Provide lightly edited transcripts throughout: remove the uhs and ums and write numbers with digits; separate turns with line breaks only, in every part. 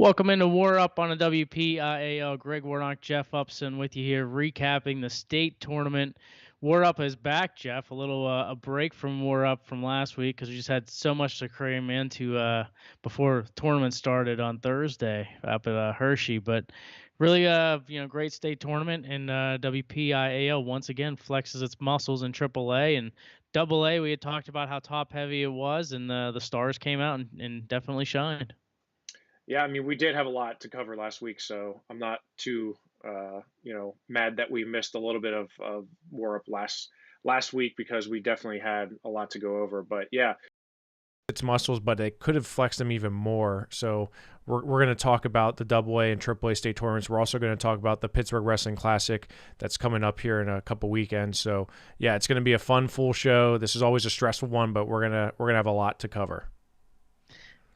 Welcome into WarUp on a WPIAL. Greg Warnock, Jeff Upson with you here, recapping the state tournament. WarUp is back, Jeff. A break from WarUp from last week because we just had so much to cram into before the tournament started on Thursday up at Hershey. But really, great state tournament, and WPIAL once again flexes its muscles in AAA and AA. We had talked about how top heavy it was, and the stars came out and definitely shined.
Yeah, I mean, we did have a lot to cover last week, so I'm not too, mad that we missed a little bit of war up last week because we definitely had a lot to go over. But yeah,
its muscles, but they could have flexed them even more. So we're going to talk about the AA and AAA state tournaments. We're also going to talk about the Pittsburgh Wrestling Classic that's coming up here in a couple weekends. So yeah, it's going to be a fun, full show. This is always a stressful one, but we're gonna have a lot to cover.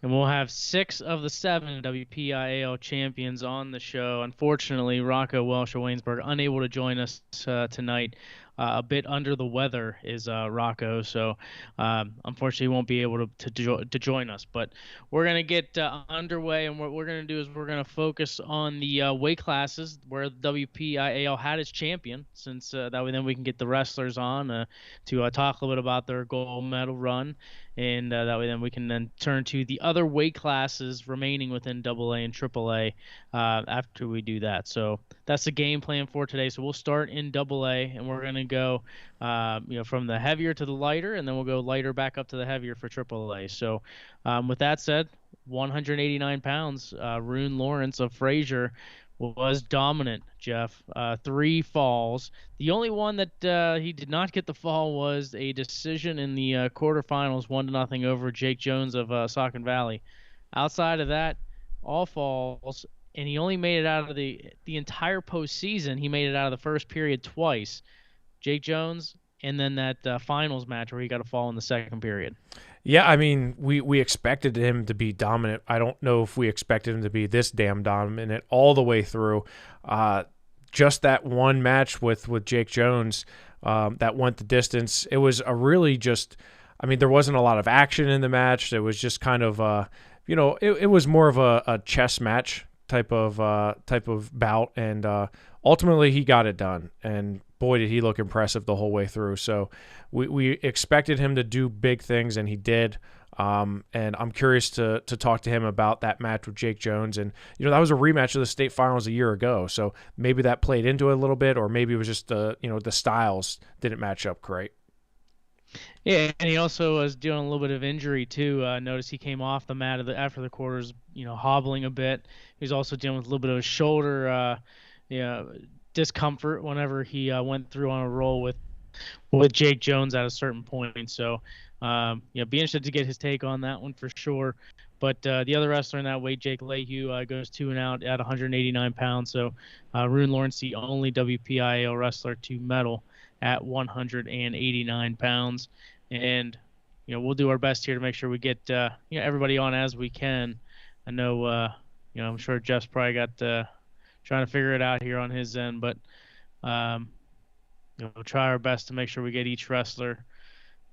And we'll have 6 of the 7 WPIAL champions on the show. Unfortunately, Rocco Welsh of Waynesburg unable to join us tonight. A bit under the weather is Rocco, so unfortunately he won't be able to join us. But we're going to get underway, and what we're going to do is we're going to focus on the weight classes where WPIAL had its champion, since that way then we can get the wrestlers on to talk a little bit about their gold medal run. And that way then we can then turn to the other weight classes remaining within AA and AAA after we do that. So that's the game plan for today. So we'll start in AA, and we're going to go from the heavier to the lighter, and then we'll go lighter back up to the heavier for AAA. So with that said, 189 pounds, Rune Lawrence of Fraser was dominant, Jeff. 3 falls. The only one that he did not get the fall was a decision in the quarterfinals, 1-0 over Jake Jones of Saucon Valley. Outside of that, all falls, and he only made it out of the entire postseason. He made it out of the first period twice. Jake Jones, and then that finals match where he got a fall in the second period.
Yeah, I mean, we expected him to be dominant. I don't know if we expected him to be this damn dominant all the way through. Just that one match with Jake Jones that went the distance. It was a really just, I mean, there wasn't a lot of action in the match. It was just kind of, it was more of a chess match type of bout, and ultimately he got it done. And boy, did he look impressive the whole way through. So we expected him to do big things, and he did. And I'm curious to talk to him about that match with Jake Jones. And, that was a rematch of the state finals a year ago. So maybe that played into it a little bit, or maybe it was just, the styles didn't match up great.
Yeah, and he also was dealing a little bit of injury too. Notice he came off the mat after the quarters, hobbling a bit. He was also dealing with a little bit of a shoulder, discomfort whenever he went through on a roll with Jake Jones at a certain point. So, be interested to get his take on that one for sure. But the other wrestler in that weight, Jake Lehue, goes 2 and out at 189 pounds. So, Rune Lawrence, the only WPIAL wrestler to medal at 189 pounds. And, we'll do our best here to make sure we get, everybody on as we can. I know, I'm sure Jeff's probably got trying to figure it out here on his end, but we'll try our best to make sure we get each wrestler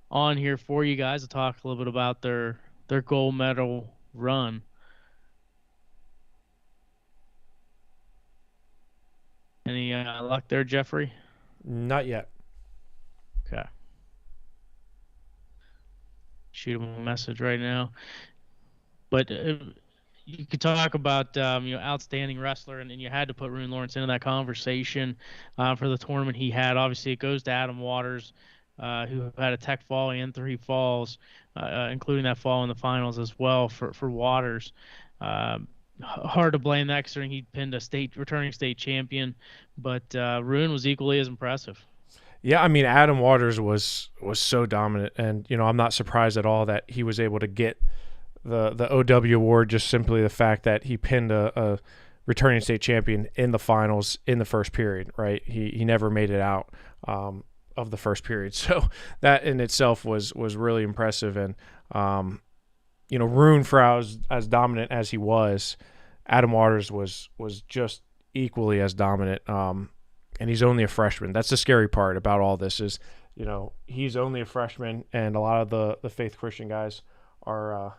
on here for you guys to talk a little bit about their gold medal run. Any luck there, Jeffrey?
Not yet.
Okay. Shoot him a message right now. But you could talk about outstanding wrestler, and you had to put Rune Lawrence into that conversation for the tournament he had. Obviously, it goes to Adam Waters, who had a tech fall and 3 falls, including that fall in the finals as well for Waters. Hard to blame that considering he pinned a returning state champion, but Rune was equally as impressive.
Yeah, I mean, Adam Waters was so dominant, and I'm not surprised at all that he was able to get the OW award, just simply the fact that he pinned a returning state champion in the finals in the first period, right? He never made it out of the first period. So that in itself was really impressive. And, Rune, for as dominant as he was, Adam Waters was just equally as dominant. And he's only a freshman. That's the scary part about all this is, he's only a freshman, and a lot of the Faith Christian guys are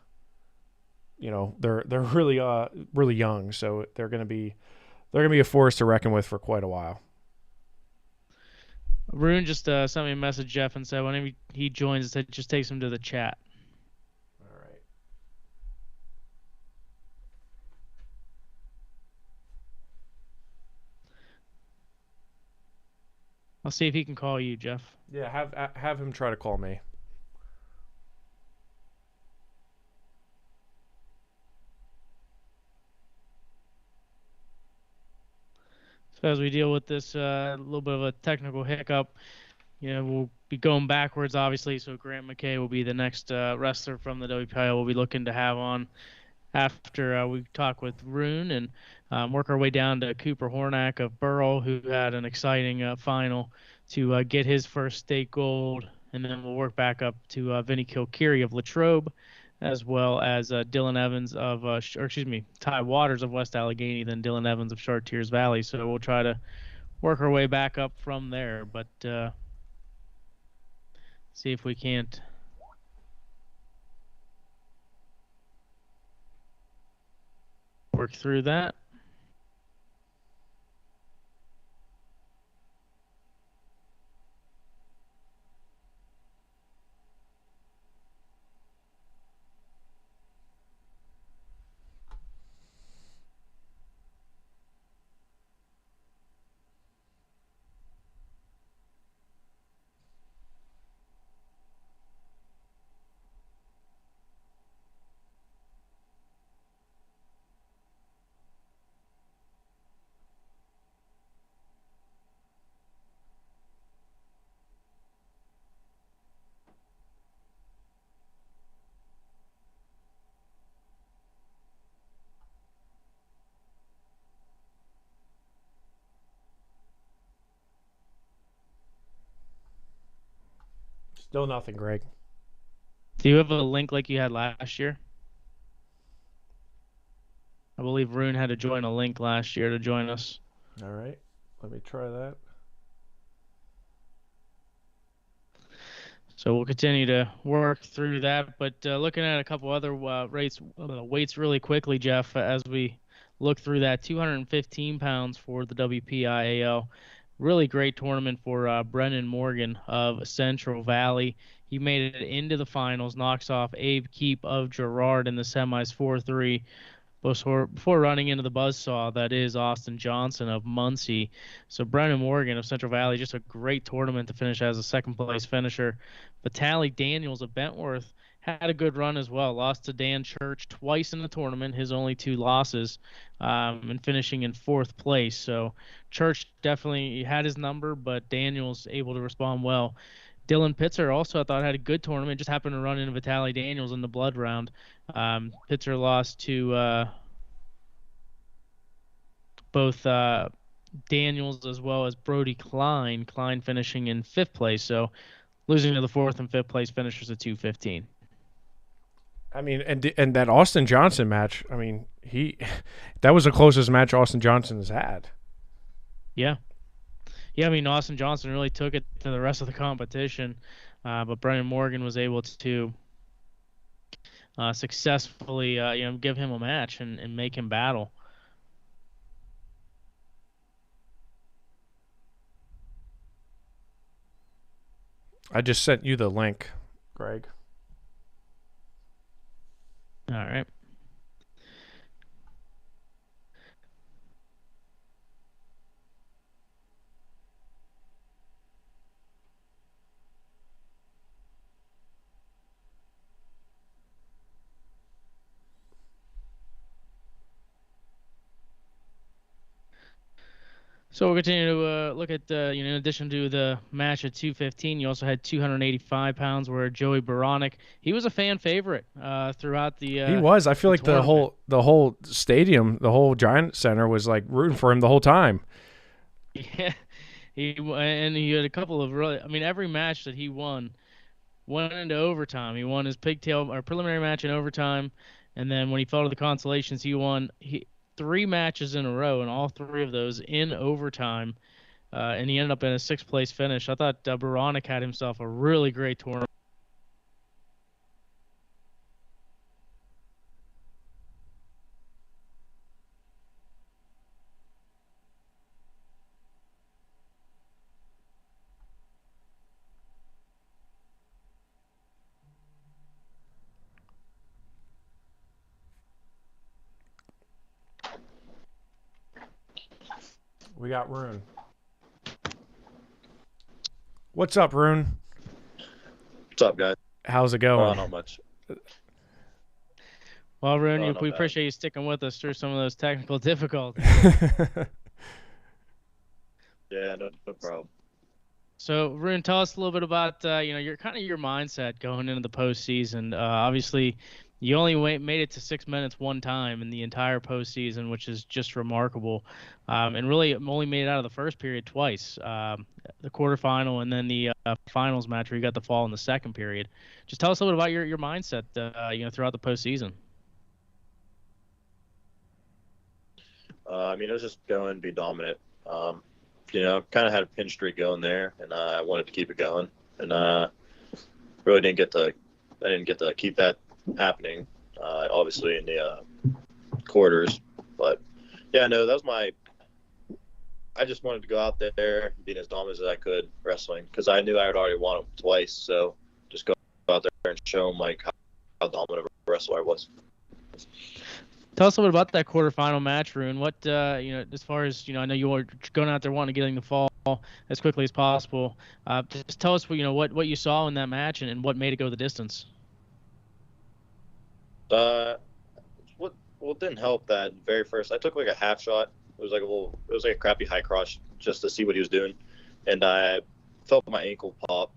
they're really young, so they're gonna be a force to reckon with for quite a while.
Rune just sent me a message, Jeff, and said whenever he joins, it just takes him to the chat.
All right.
I'll see if he can call you, Jeff.
Yeah, have him try to call me.
So as we deal with this little bit of a technical hiccup, we'll be going backwards, obviously. So Grant McKay will be the next wrestler from the WPIAL we'll be looking to have on after we talk with Rune and work our way down to Cooper Hornack of Burrell, who had an exciting final to get his first state gold. And then we'll work back up to Vinny Kilkeary of Latrobe, as well as Dylan Evans of, Ty Waters of West Allegheny, then Dylan Evans of Chartiers Valley. So we'll try to work our way back up from there, but see if we can't work through that.
Still nothing, Greg.
Do you have a link like you had last year? I believe Rune had to join a link last year to join us.
All right. Let me try that.
So we'll continue to work through that. But looking at a couple other weights really quickly, Jeff, as we look through that, 215 pounds for the WPIAL. Really great tournament for Brennan Morgan of Central Valley. He made it into the finals, knocks off Abe Keep of Girard in the semis 4-3. Before running into the buzzsaw that is Austin Johnson of Muncie. So Brennan Morgan of Central Valley, just a great tournament to finish as a second-place finisher. Vitaly Daniels of Bentworth had a good run as well. Lost to Dan Church twice in the tournament, his only two losses, and finishing in fourth place. So Church definitely had his number, but Daniels able to respond well. Dylan Pitzer also, I thought, had a good tournament. Just happened to run into Vitaly Daniels in the blood round. Pitzer lost to both Daniels as well as Brody Klein. Klein finishing in fifth place. So losing to the fourth and fifth place finishers at 215.
I mean, and that Austin Johnson match, I mean, that was the closest match Austin Johnson has had.
Yeah. Yeah, I mean, Austin Johnson really took it to the rest of the competition, but Brennan Morgan was able to successfully, give him a match and make him battle.
I just sent you the link, Greg.
All right. So we'll continue to look at, in addition to the match at 215, you also had 285 pounds where Joey Baronic, he was a fan favorite throughout the
he was. I feel like
tournament.
the whole stadium, the whole Giant Center was like rooting for him the whole time.
Yeah, he had a couple of really, I mean, every match that he won went into overtime. He won his pigtail or preliminary match in overtime, and then when he fell to the consolations, he won 3 matches in a row, and all 3 of those in overtime, and he ended up in a sixth-place finish. I thought Baronic had himself a really great tournament.
We got Rune. What's up, Rune?
What's up, guys?
How's it going?
Not much.
Well, Rune,
not
we
bad.
appreciate you sticking with us through some of those technical difficulties.
Yeah, no problem.
So, Rune, tell us a little bit about your mindset going into the postseason. Obviously, you only made it to 6 minutes one time in the entire postseason, which is just remarkable. And really only made it out of the first period twice, the quarterfinal and then the finals match where you got the fall in the second period. Just tell us a little bit about your mindset, throughout the postseason.
It was just go and be dominant. Kind of had a pin streak going there, and I wanted to keep it going, and really didn't get to keep that happening. Obviously in the quarters, but yeah, no, that was I just wanted to go out there being as dominant as I could wrestling because I knew I had already won it twice, so just go out there and show them how dominant of a wrestler I was.
Tell us a little bit about that quarterfinal match, Rune. What, as far as, I know you were going out there wanting to get in the fall as quickly as possible. Just tell us, what you saw in that match and what made it go the distance.
It didn't help that very first. I took like a half shot. It was like a crappy high cross just to see what he was doing. And I felt my ankle pop.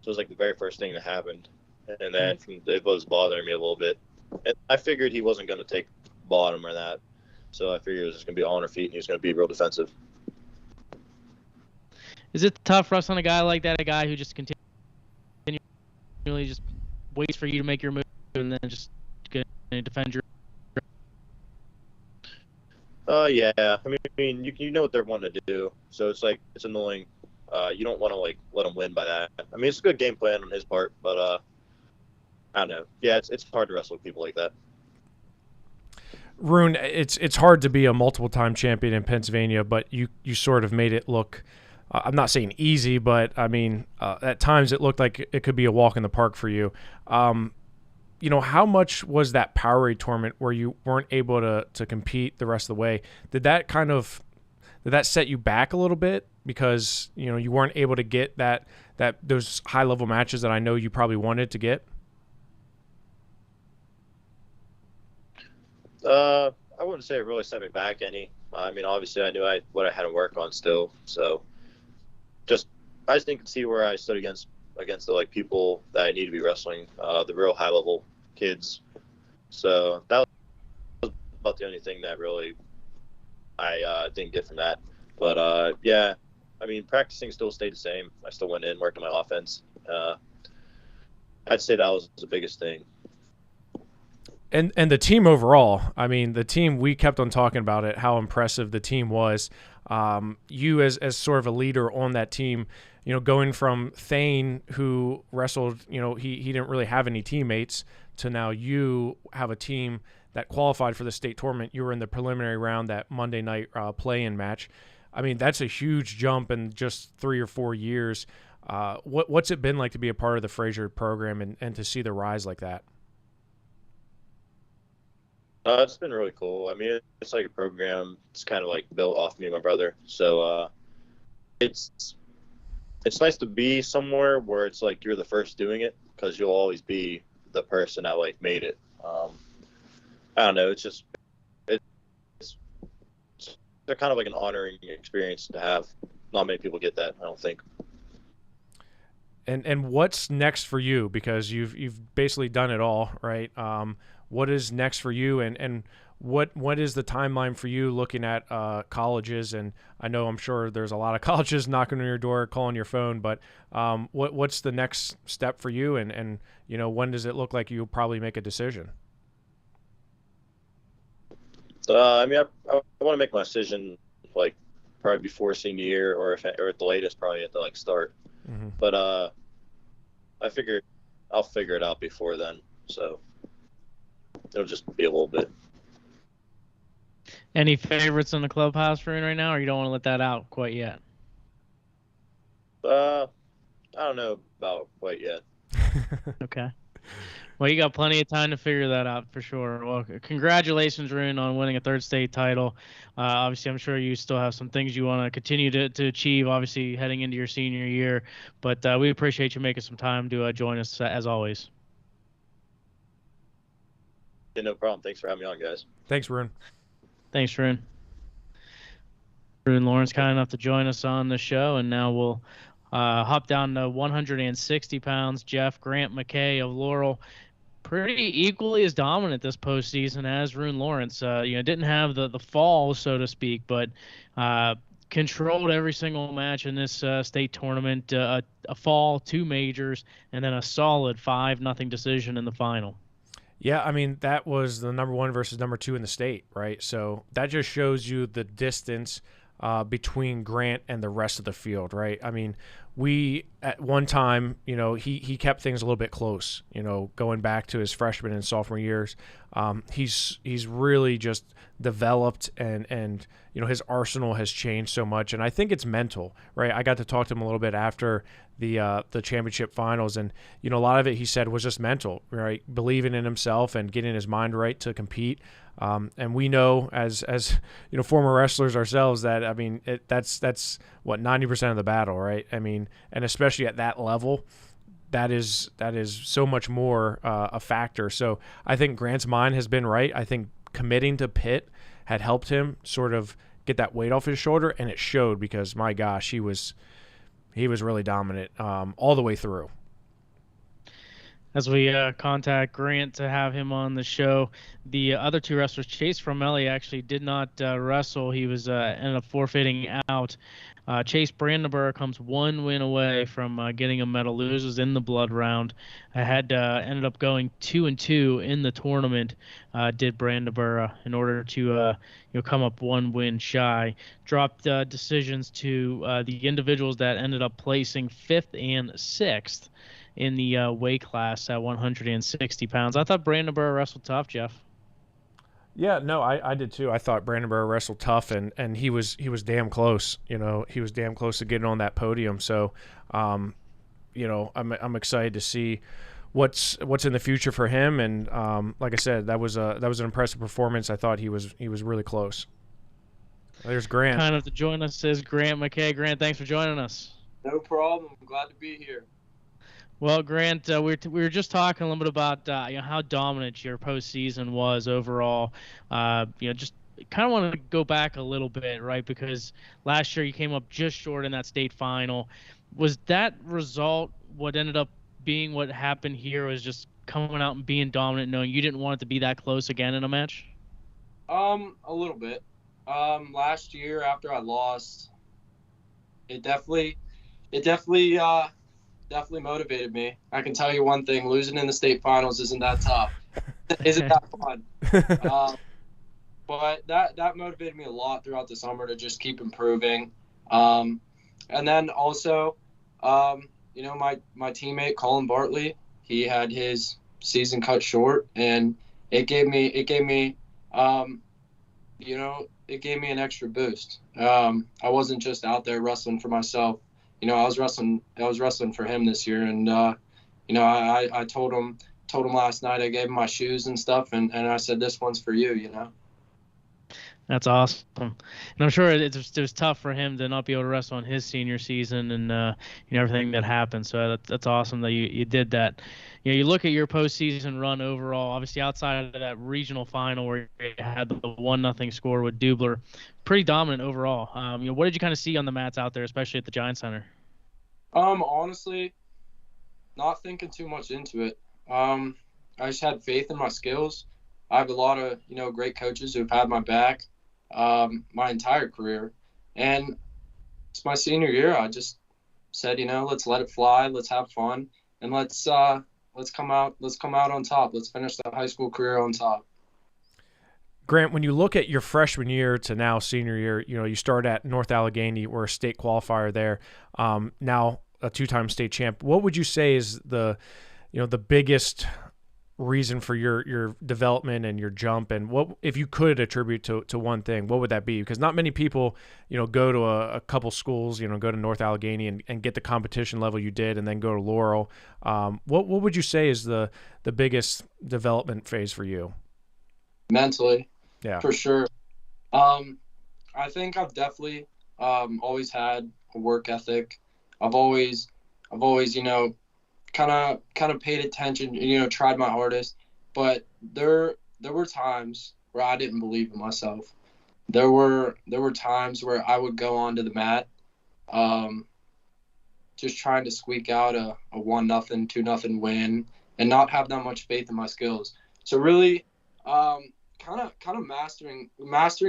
So it was like the very first thing that happened. And then it was bothering me a little bit. And I figured he wasn't going to take bottom or that. So I figured it was just going to be on her feet and he was going to be real defensive.
Is it tough wrestling a guy like that, a guy who just continually just waits for you to make your move and then just defend your...
Yeah. I mean, you know what they're wanting to do. So it's like, it's annoying. You don't want to let them win by that. I mean, it's a good game plan on his part, but I don't know. Yeah, it's hard to wrestle with people like that.
Rune, it's hard to be a multiple-time champion in Pennsylvania, but you sort of made it look, I'm not saying easy, but I mean, at times it looked like it could be a walk in the park for you. How much was that Powerade tournament where you weren't able to compete the rest of the way? Did that set you back a little bit because, you weren't able to get those high-level matches that I know you probably wanted to get?
I wouldn't say it really set me back any. I mean, obviously I knew what I had to work on still. So I just didn't see where I stood against the people that I need to be wrestling, the real high level kids. So that was about the only thing that really I didn't get from that. But yeah, I mean, practicing still stayed the same. I still went in, worked on my offense. I'd say that was the biggest thing.
And the team overall, I mean, the team, we kept on talking about it, how impressive the team was. You as sort of a leader on that team, going from Thane, who wrestled, he didn't really have any teammates, to now you have a team that qualified for the state tournament. You were in the preliminary round, that Monday night play-in match. I mean, that's a huge jump in just 3 or 4 years. What's it been like to be a part of the Fraser program and to see the rise like that?
It's been really cool. I mean, it's like a program. It's kind of like built off me and my brother. So it's nice to be somewhere where it's like you're the first doing it because you'll always be the person that made it. I don't know. They're kind of like an honoring experience to have. Not many people get that, I don't think.
And what's next for you? Because you've basically done it all, right? What is next for you, and what is the timeline for you looking at colleges? And I'm sure there's a lot of colleges knocking on your door, calling your phone, but what's the next step for you, and when does it look like you'll probably make a decision?
I mean, I want to make my decision probably before senior year, or at the latest probably at the start.
Mm-hmm.
But I figure I'll figure it out before then, so it'll just be a little bit.
Any favorites in the clubhouse for right now, or you don't want to let that out quite yet?
I don't know about quite yet.
Okay. Well, you got plenty of time to figure that out for sure. Well, congratulations, Rune, on winning a third state title. Obviously, I'm sure you still have some things you want to continue to achieve, obviously, heading into your senior year. But we appreciate you making some time to join us, as always.
Yeah, no problem. Thanks for having me on, guys.
Thanks, Rune.
Thanks, Rune. Rune Lawrence, kind enough to join us on the show, and now we'll hop down to 160 pounds. Jeff Grant McKay of Laurel, pretty equally as dominant this postseason as Rune Lawrence. Didn't have the fall, so to speak, but controlled every single match in this state tournament. A fall, 2 majors, and then a solid 5-0 decision in the final.
Yeah, I mean, that was the number 1 versus number 2 in the state, right? So that just shows you the distance between Grant and the rest of the field, right? I mean, we at one time, he kept things a little bit close, going back to his freshman and sophomore years. He's really just developed and his arsenal has changed so much, and I think it's mental, right? I got to talk to him a little bit after the championship finals, and a lot of it he said was just mental, right? Believing in himself and getting his mind right to compete. And we know as former wrestlers ourselves that, I mean, that's what 90% of the battle, right? I mean, and especially at that level, that is so much more a factor. So I think Grant's mind has been right. I think committing to Pitt had helped him sort of get that weight off his shoulder, and it showed because, my gosh, he was really dominant all the way through.
As we contact Grant to have him on the show, the other 2 wrestlers, Chase Formelli, actually did not wrestle. He was ended up forfeiting out. Chase Brandenburg comes 1 win away from getting a medal. Loses in the blood round. Ended up going 2-2 in the tournament. Did Brandenburg in order to come up 1 win shy. Dropped decisions to the individuals that ended up placing 5th and 6th. In the weight class at 160 pounds. I thought Brandenburg wrestled tough, Jeff.
Yeah, no, I did too. I thought Brandenburg wrestled tough, and he was damn close. He was damn close to getting on that podium. So, I'm excited to see what's in the future for him. And like I said, that was an impressive performance. I thought he was really close. There's Grant.
Kind of to join us is Grant McKay. Grant, thanks for joining us.
No problem. I'm glad to be here.
Well, Grant, we were just talking a little bit about how dominant your postseason was overall. Just kind of want to go back a little bit, right? Because last year you came up just short in that state final. Was that result what ended up being what happened here? Was just coming out and being dominant, knowing you didn't want it to be that close again in a match?
A little bit. Last year after I lost, it definitely motivated me. I can tell you one thing: losing in the state finals isn't that tough. Isn't that fun? But that motivated me a lot throughout the summer to just keep improving. And then also, my teammate Colin Bartley, he had his season cut short, and it gave me an extra boost. I wasn't just out there wrestling for myself. I was wrestling for him this year, and I told him last night. I gave him my shoes and stuff, and I said, "This one's for you."
That's awesome, and I'm sure it was tough for him to not be able to wrestle in his senior season and everything that happened. So that's awesome that you did that. You look at your postseason run overall. Obviously, outside of that regional final where you had the 1-0 score with Dubler, pretty dominant overall. What did you kind of see on the mats out there, especially at the Giant Center?
Honestly, not thinking too much into it. I just had faith in my skills. I have a lot of great coaches who've had my back my entire career, and it's my senior year. I just said, let's let it fly, let's have fun, and let's come out on top. Let's finish the high school career on top.
Grant, when you look at your freshman year to now senior year, you start at North Allegheny, you were a state qualifier there, now a 2-time state champ. What would you say is the biggest reason for your development and your jump, and what if you could attribute to one thing, what would that be? Because not many people go to a couple schools, go to North Allegheny and get the competition level you did, and then go to Laurel. What would you say is the biggest development phase for you?
Mentally,
yeah,
for sure. I think I've definitely always had a work ethic. I've always kind of paid attention, tried my hardest, but there were times where I didn't believe in myself. There were times where I would go onto the mat, just trying to squeak out a 1-0, 2-0 win, and not have that much faith in my skills. So really, kind of mastering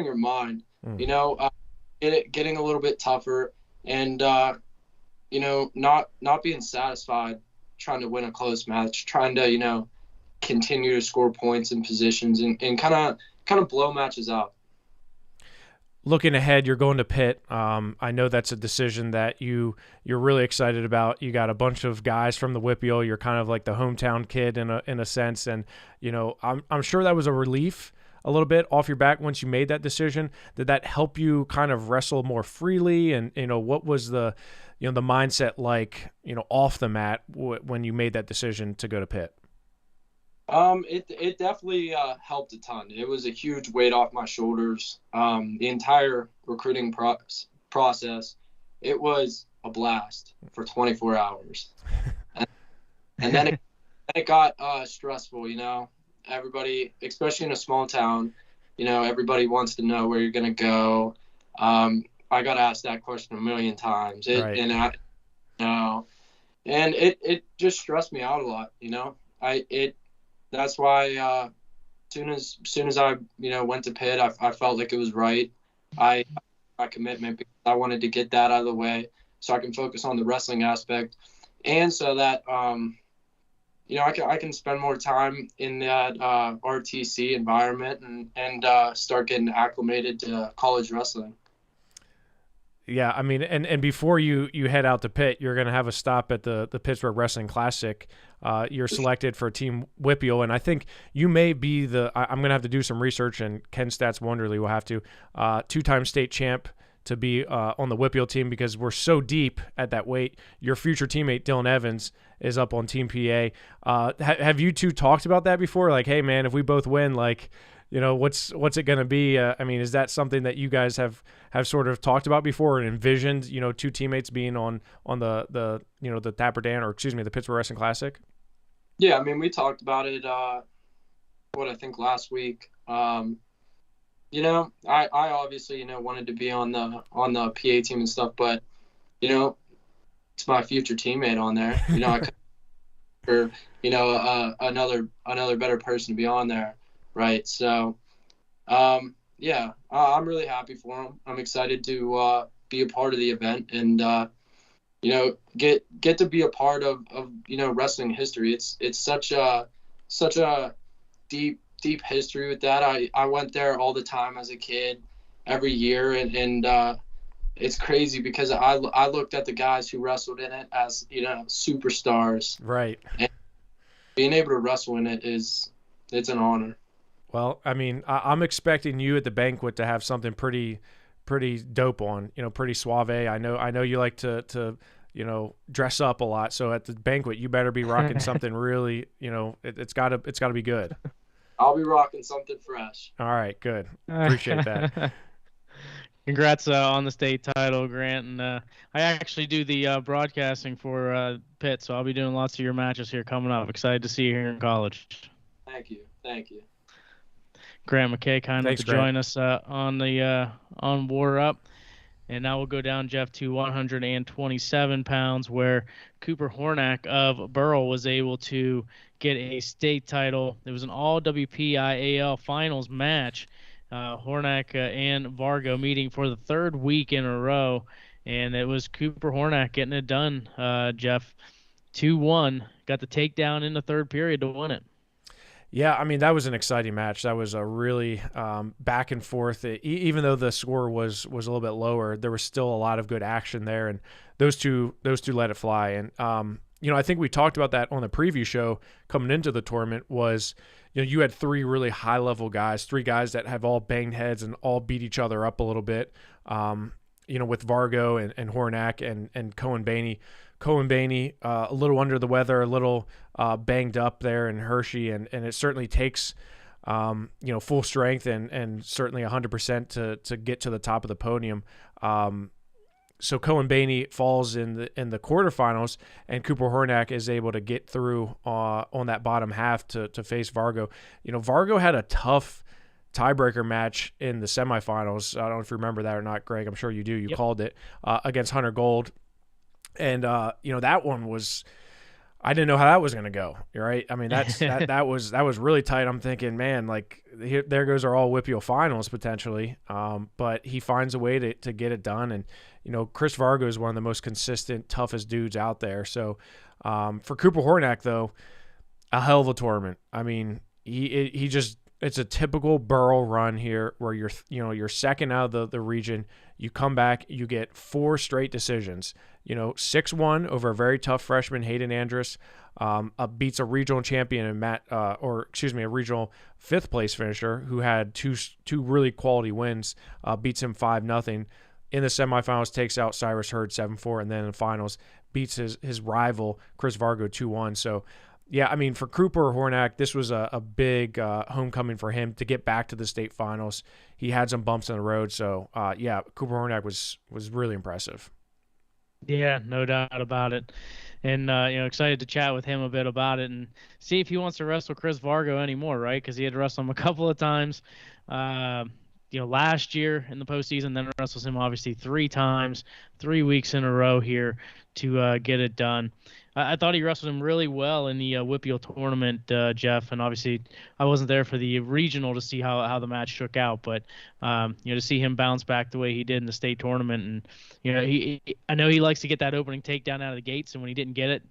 your mind, getting a little bit tougher, and not being satisfied trying to win a close match, trying to continue to score points and positions, and kind of blow matches out.
Looking ahead, you're going to Pitt. I know that's a decision that you're really excited about. You got a bunch of guys from the WPIAL. You're kind of like the hometown kid in a sense, and I'm sure that was a relief a little bit off your back once you made that decision. Did that help you kind of wrestle more freely? And what was the the mindset like off the mat when you made that decision to go to Pitt?
It definitely helped a ton. It was a huge weight off my shoulders. The entire recruiting process, it was a blast for 24 hours. And then it got stressful, Everybody, especially in a small town, everybody wants to know where you're going to go. I got asked that question a million times.
Right.
And I know. And it just stressed me out a lot, That's why soon as I went to Pitt, I felt like it was right. My commitment, because I wanted to get that out of the way so I can focus on the wrestling aspect, and so that I can spend more time in that RTC environment and start getting acclimated to college wrestling.
Yeah, I mean, and before you head out to Pitt, you're going to have a stop at the Pittsburgh Wrestling Classic. You're selected for Team WPIAL, and I think you may be I'm going to have to do some research, and Ken Stats Wonderly will have to, 2-time state champ to be on the WPIAL team, because we're so deep at that weight. Your future teammate, Dylan Evans, is up on Team PIAA. Have you two talked about that before? Like, hey, man, if we both win, like, what's it going to be? I mean, is that something that you guys have sort of talked about before and envisioned, two teammates being on the the Tapperdan, or excuse me, the Pittsburgh Wrestling Classic?
Yeah, I mean, we talked about it, I think last week. I obviously, wanted to be on the PA team and stuff, but, it's my future teammate on there. I could, or, another better person to be on there. Right. So, yeah, I'm really happy for him. I'm excited to be a part of the event and, get to be a part of wrestling history. It's such a deep history with that. I went there all the time as a kid, every year. And it's crazy because I looked at the guys who wrestled in it as, superstars.
Right.
And being able to wrestle in it it's an honor.
Well, I mean, I'm expecting you at the banquet to have something pretty dope on, pretty suave. I know you like to dress up a lot. So at the banquet, you better be rocking something really, it's gotta be good.
I'll be rocking something fresh.
All right, good. Appreciate that.
Congrats on the state title, Grant. And I actually do the broadcasting for Pitt, so I'll be doing lots of your matches here coming up. Excited to see you here in college.
Thank you.
Grant McKay kind enough to join us on WarUp. And now we'll go down, Jeff, to 127 pounds, where Cooper Hornack of Burrell was able to get a state title. It was an all WPIAL finals match. Hornack and Vargo meeting for the third week in a row. And it was Cooper Hornack getting it done, Jeff. 2-1. Got the takedown in the third period to win it.
Yeah, I mean, that was an exciting match. That was a really back and forth. Even though the score was a little bit lower, there was still a lot of good action there, and those two let it fly. And I think we talked about that on the preview show coming into the tournament was, you had 3 really high-level guys, 3 guys that have all banged heads and all beat each other up a little bit, with Vargo and Hornak and Cohen Baney. Cohen Baney, a little under the weather, a little banged up there, and Hershey, and it certainly takes full strength and certainly 100% to get to the top of the podium. So Cohen Baney falls in the quarterfinals, and Cooper Hornak is able to get through on that bottom half to face Vargo. Vargo had a tough tiebreaker match in the semifinals. I don't know if you remember that or not, Greg. I'm sure you do. You
Yep.
called it against Hunter Gold, and that one was. I didn't know how that was going to go. Right? I mean, that was really tight. I'm thinking, man, like there goes our all WPIAL finals potentially. But he finds a way to get it done, and Chris Vargo is one of the most consistent, toughest dudes out there. So for Cooper Hornak, though, a hell of a tournament. I mean, he just. It's a typical Burrow run here where you're second out of the region. You come back, you get 4 straight decisions. 6-1 over a very tough freshman, Hayden Andrus, beats a regional champion and a regional 5th place finisher who had two really quality wins, beats him 5-0. In the semifinals, takes out Cyrus Hurd 7-4, and then in the finals beats his rival Chris Vargo 2-1. So. Yeah, I mean, for Cooper Hornak, this was a big homecoming for him to get back to the state finals. He had some bumps in the road, so Cooper Hornak was really impressive.
Yeah, no doubt about it. And excited to chat with him a bit about it and see if he wants to wrestle Chris Vargo anymore, right? Because he had to wrestle him a couple of times, last year in the postseason. Then wrestles him obviously 3 times, 3 weeks in a row here to get it done. I thought he wrestled him really well in the WPIAL tournament, Jeff, and obviously I wasn't there for the regional to see how the match shook out, but to see him bounce back the way he did in the state tournament, and I know he likes to get that opening takedown out of the gates, and when he didn't get it,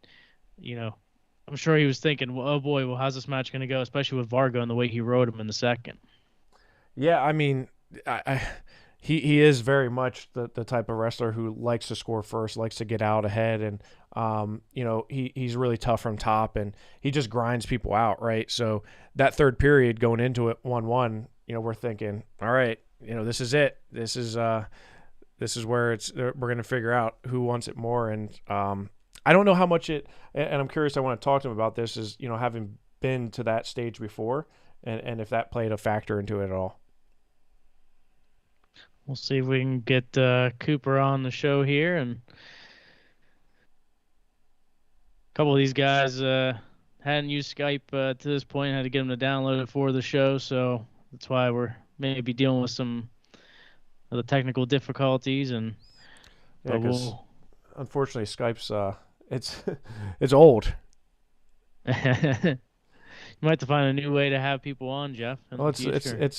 I'm sure he was thinking, well, oh boy, well, how's this match going to go, especially with Vargo and the way he rode him in the second.
Yeah, I mean, he is very much the type of wrestler who likes to score first, likes to get out ahead, and he's really tough from top, and he just grinds people out, right? So that third period going into it 1-1, we're thinking, all right, this is it. This is where we're going to figure out who wants it more, and I don't know how much and I'm curious. I want to talk to him about this. Is having been to that stage before, and if that played a factor into it at all.
We'll see if we can get Cooper on the show here. And a couple of these guys hadn't used Skype to this point. Had to get them to download it for the show. So that's why we're maybe dealing with some of the technical difficulties. And
because unfortunately Skype's it's old.
You might have to find a new way to have people on, Jeff.
Well, it's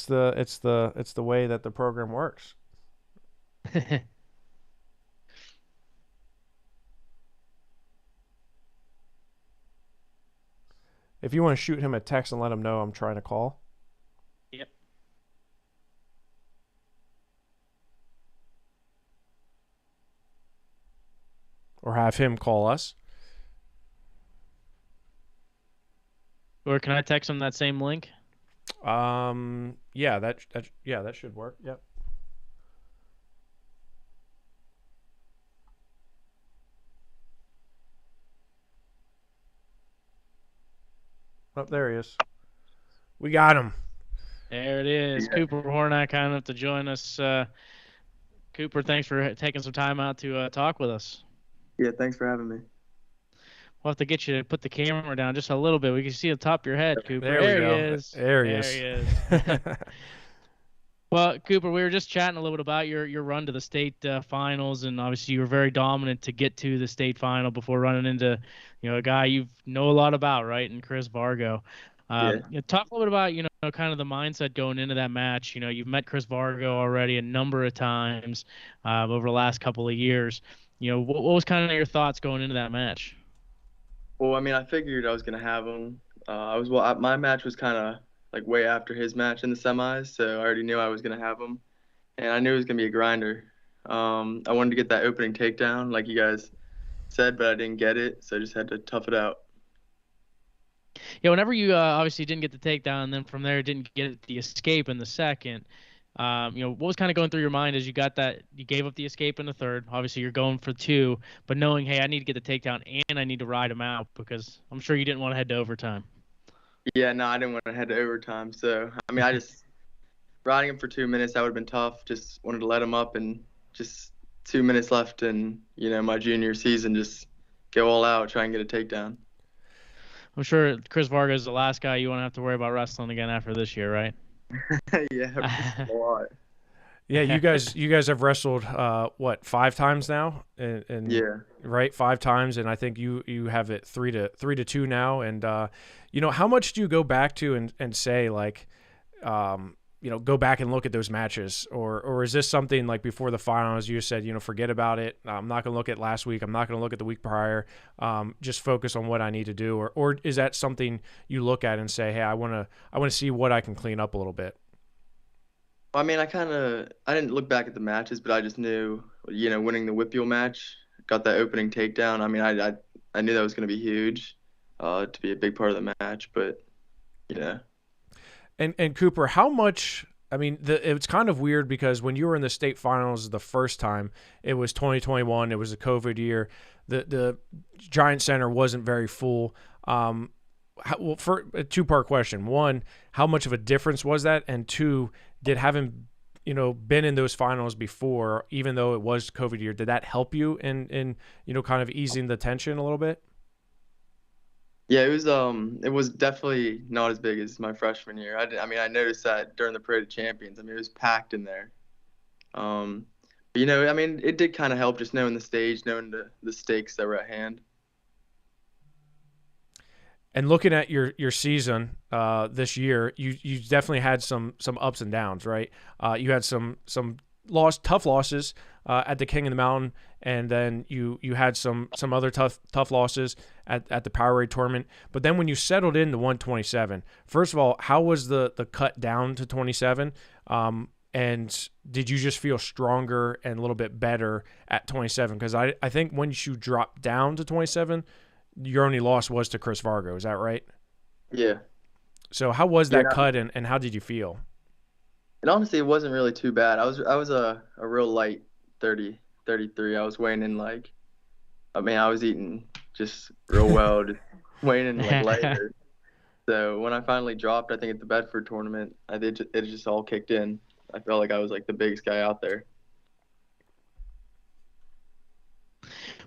the way that the program works. If you want to shoot him a text and let him know I'm trying to call.
Yep.
Or have him call us.
Or can I text him that same link?
Yeah, that should work. Yep. Oh, there he is. We got him.
There it is. Yeah. Cooper Hornak kind enough to join us. Cooper, thanks for taking some time out to talk with us.
Yeah, thanks for having me.
We'll have to get you to put the camera down just a little bit. We can see the top of your head, Cooper.
There we go.
He is.
There he is.
Well, Cooper, we were just chatting a little bit about your run to the state finals, and obviously you were very dominant to get to the state final before running into, a guy you know a lot about, right, and Chris Vargo. Talk a little bit about, kind of the mindset going into that match. You've met Chris Vargo already a number of times over the last couple of years. What was kind of your thoughts going into that match?
Well, I mean, I figured I was going to have him. My match was kind of like way after his match in the semis, so I already knew I was going to have him. And I knew it was going to be a grinder. I wanted to get that opening takedown, like you guys said, but I didn't get it, so I just had to tough it out.
Yeah, whenever you obviously didn't get the takedown, and then from there didn't get the escape in the second, what was kind of going through your mind as you got that? You gave up the escape in the third. Obviously, you're going for two, but knowing, hey, I need to get the takedown and I need to ride him out because I'm sure you didn't want to head to overtime.
Yeah, no, I didn't want to head to overtime. So, I mean, I just riding him for 2 minutes, that would have been tough. Just wanted to let him up and just 2 minutes left in, my junior season, just go all out, try and get a takedown.
I'm sure Chris Vargas is the last guy you won't have to worry about wrestling again after this year, right?
Yeah, a lot.
Yeah, you guys have wrestled 5 times now, and
Yeah.
right, 5 times, and I think you have it 3-2 now. And how much do you go back to and say like, go back and look at those matches, or is this something like before the finals you said, forget about it, I'm not going to look at last week, I'm not going to look at the week prior, just focus on what I need to do, or is that something you look at and say, hey, I want to see what I can clean up a little bit?
I mean, I didn't look back at the matches, but I just knew, winning the WPIAL match, got that opening takedown. I mean, I knew that was going to be huge, to be a big part of the match, but,
And Cooper, how much? I mean, it's kind of weird because when you were in the state finals the first time, it was 2021. It was a COVID year. The Giant Center wasn't very full. For a 2-part question: one, how much of a difference was that? And two, did having been in those finals before, even though it was COVID year, did that help you in kind of easing the tension a little bit?
Yeah, it was definitely not as big as my freshman year. I noticed that during the Parade of Champions. I mean, it was packed in there. But, it did kind of help just knowing the stage, knowing the stakes that were at hand.
And looking at your season this year, you definitely had some ups and downs, right? You had some tough losses at the King of the Mountain, and then you had some other tough losses at the PIAA tournament. But then when you settled into 127, first of all, how was the cut down to 27? And did you just feel stronger and a little bit better at 27? Because I think once you dropped down to 27, your only loss was to Chris Vargo. Is that right?
Yeah.
So how was that cut, and how did you feel?
And honestly, it wasn't really too bad. I was a real light 30, 33. I was weighing in I was eating just real well, just weighing in lighter. So when I finally dropped, I think at the Bedford tournament, it just all kicked in. I felt like I was the biggest guy out there.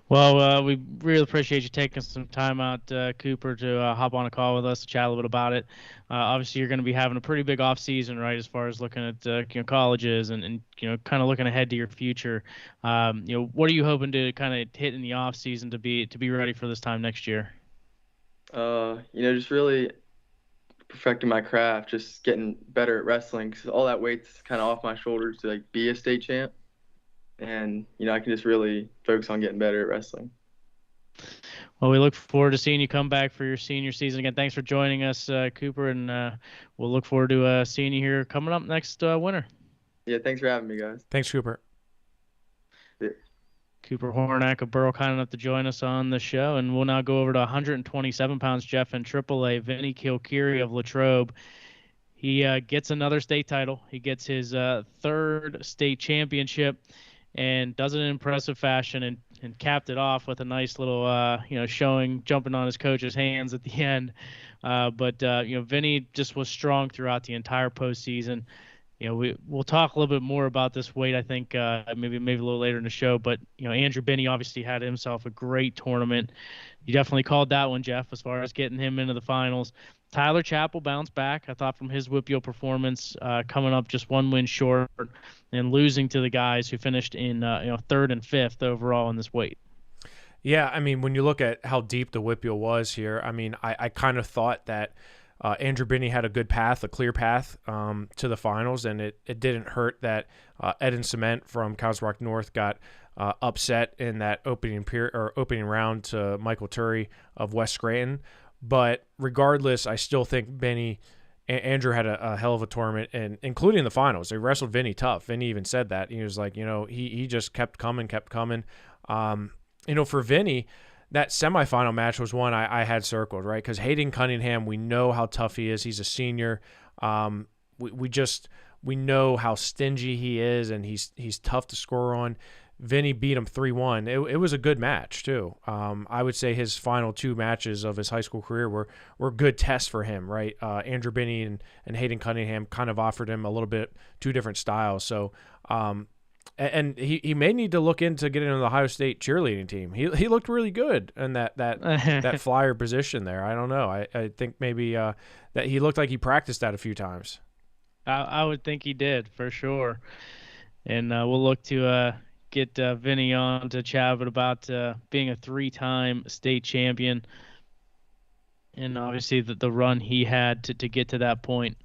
Well, we really appreciate you taking some time out, Cooper, to hop on a call with us to chat a little bit about it. Obviously, you're going to be having a pretty big off season, right, as far as looking at colleges and kind of looking ahead to your future. What are you hoping to kind of hit in the off season to be ready for this time next year?
Just really perfecting my craft, just getting better at wrestling, because all that weight's kind of off my shoulders to be a state champ. And, I can just really focus on getting better at wrestling.
Well, we look forward to seeing you come back for your senior season again. Thanks for joining us, Cooper, and we'll look forward to seeing you here coming up next winter.
Yeah, thanks for having me, guys.
Thanks, Cooper.
Yeah.
Cooper Warnock of Burrow, kind enough to join us on the show, and we'll now go over to 127 pounds, Jeff, in AAA. Vinny Kilkeary of Latrobe. He gets another state title. He gets his third state championship, and does it in impressive fashion and capped it off with a nice little, jumping on his coach's hands at the end. But Vinny just was strong throughout the entire postseason. We'll talk a little bit more about this weight, I think, maybe a little later in the show. But, Andrew Binney obviously had himself a great tournament. You definitely called that one, Jeff, as far as getting him into the finals. Tyler Chappell bounced back, I thought, from his WPIAL performance, coming up just one win short and losing to the guys who finished in third and fifth overall in this weight.
Yeah, I mean, when you look at how deep the WPIAL was here, I mean, I kind of thought that Andrew Binney had a good path, a clear path to the finals, and it didn't hurt that Eden Cement from Council Rock North got upset in that opening round to Michael Turry of West Scranton. But regardless, I still think Andrew had a hell of a tournament, and including the finals. They wrestled Vinny tough. Vinny even said that. He was like, he just kept coming. And for Vinny, that semifinal match was one I had circled, right? Because Hayden Cunningham, we know how tough he is. He's a senior. We know how stingy he is, and he's tough to score on. Vinny beat him 3-1. It was a good match too. I would say his final 2 matches of his high school career were good tests for him, right? Andrew Binney and Hayden Cunningham kind of offered him a little bit 2 different styles. So, and he may need to look into getting on the Ohio State cheerleading team. He looked really good in that flyer position there. I don't know. I think maybe that he looked like he practiced that a few times.
I would think he did for sure. And we'll look to get Vinny on to chat about being a 3-time state champion, and obviously the run he had to get to that point.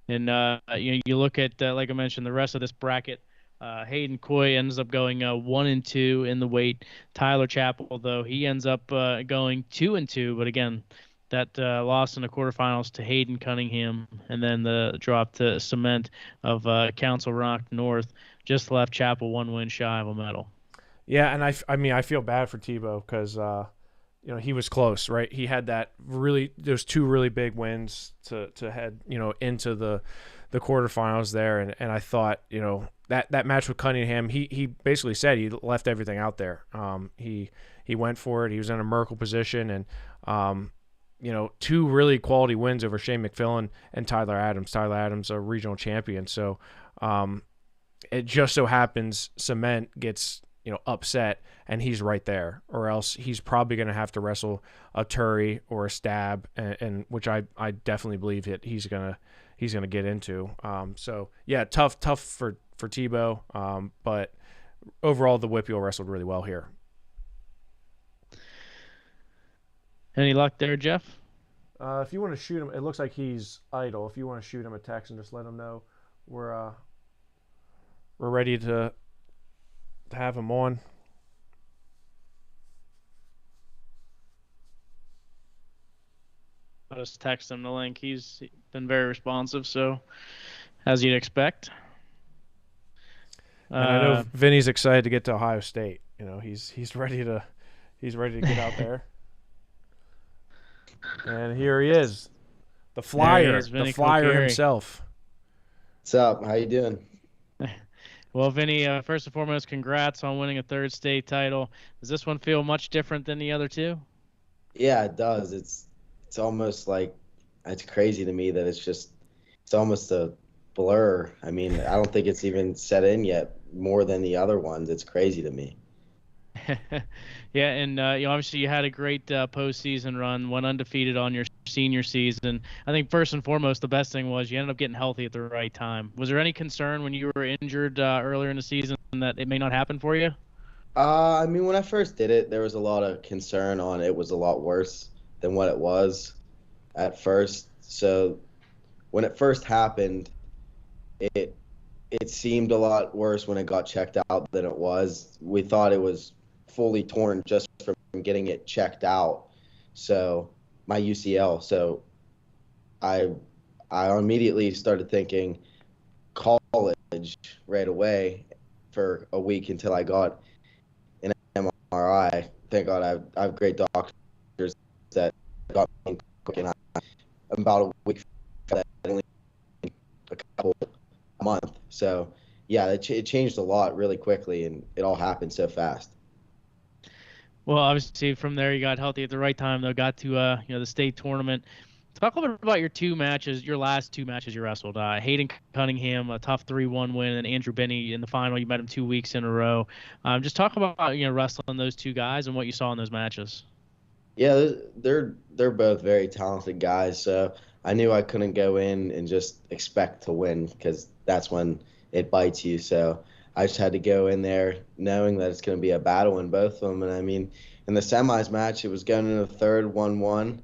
And you look at like I mentioned, the rest of this bracket. Hayden Coy ends up going 1-2 in the weight. Tyler Chappell, though, he ends up going 2-2, but again, that loss in the quarterfinals to Hayden Cunningham, and then the drop to Cement of Council Rock North just left Chappell 1 win shy of a medal.
Yeah, and I mean I feel bad for Tebow because he was close, right? He had those 2 really big wins to head into the quarterfinals there, and I thought that match with Cunningham, he basically said he left everything out there. He went for it. He was in a Merkle position, and 2 really quality wins over Shane McFillin and Tyler Adams. Tyler Adams, a regional champion. So it just so happens Cement gets upset, and he's right there, or else he's probably going to have to wrestle a Turry or a Stab, and which I definitely believe he's gonna get into. So yeah, tough for Tebow, but overall the WPIAL wrestled really well here.
Any luck there, Jeff?
If you want to shoot him, it looks like he's idle. If you want to shoot him a text and just let him know we're ready to have him on.
I'll just text him the link. He's been very responsive, so as you'd expect.
And I know Vinny's excited to get to Ohio State. He's ready to get out there. And here he is, the flyer, the flyer himself.
What's up? How you doing?
Well, Vinny, first and foremost, congrats on winning a 3rd state title. Does this one feel much different than the other 2?
Yeah, it does. It's almost like, it's crazy to me that it's almost a blur. I mean, I don't think it's even set in yet more than the other ones. It's crazy to me.
Yeah, and obviously you had a great postseason run, went undefeated on your senior season. I think first and foremost, the best thing was you ended up getting healthy at the right time. Was there any concern when you were injured earlier in the season that it may not happen for you?
I mean, when I first did it, there was a lot of concern on it was a lot worse than what it was at first. So when it first happened, it seemed a lot worse when it got checked out than it was. We thought it was fully torn just from getting it checked out. So my UCL. So I immediately started thinking college right away for a week until I got an MRI. Thank God I have great doctors that got me quick, and about a week for that, only a couple month. So yeah, it changed a lot really quickly, and it all happened so fast.
Well, obviously from there you got healthy at the right time, though. Got to the state tournament. Talk a little bit about your last 2 matches you wrestled. Hayden Cunningham, a tough 3-1 win, and Andrew Binney in the final. You met him 2 weeks in a row. Just talk about wrestling those 2 guys and what you saw in those matches.
Yeah, they're both very talented guys. So I knew I couldn't go in and just expect to win, because that's when it bites you. So I just had to go in there knowing that it's going to be a battle in both of them. And I mean, in the semis match, it was going into the third 1-1,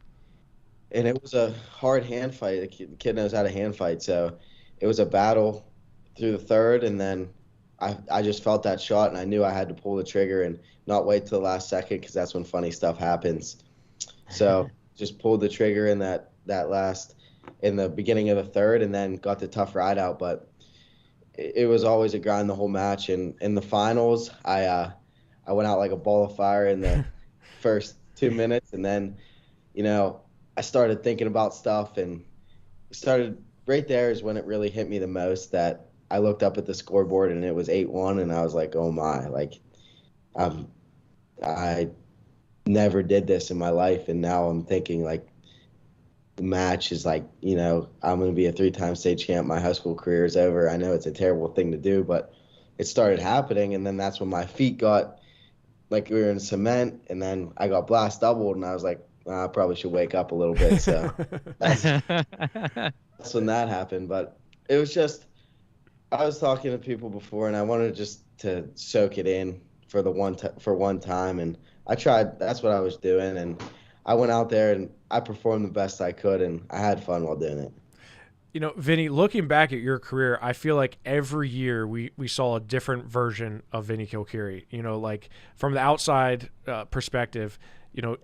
and it was a hard hand fight. The kid knows how to hand fight, so it was a battle through the third, and then I just felt that shot, and I knew I had to pull the trigger and not wait till the last second, because that's when funny stuff happens. So just pulled the trigger in in the beginning of the third, and then got the tough ride out. But it was always a grind the whole match. And in the finals, I went out like a ball of fire in the first 2 minutes, and then I started thinking about stuff, and started right there is when it really hit me the most, that I looked up at the scoreboard and it was 8-1, and I was like, oh my, like I never did this in my life, and now I'm thinking like the match is like, I'm going to be a 3-time state champ. My high school career is over. I know it's a terrible thing to do, but it started happening, and then that's when my feet got like we were in cement, and then I got blast doubled, and I was like, I probably should wake up a little bit. So that's when that happened. But it was just, I was talking to people before, and I wanted just to soak it in for one time, and I tried. That's what I was doing, and I went out there and I performed the best I could, and I had fun while doing it.
Vinny, looking back at your career, I feel like every year we saw a different version of Vinny Kilkeary. Like from the outside perspective,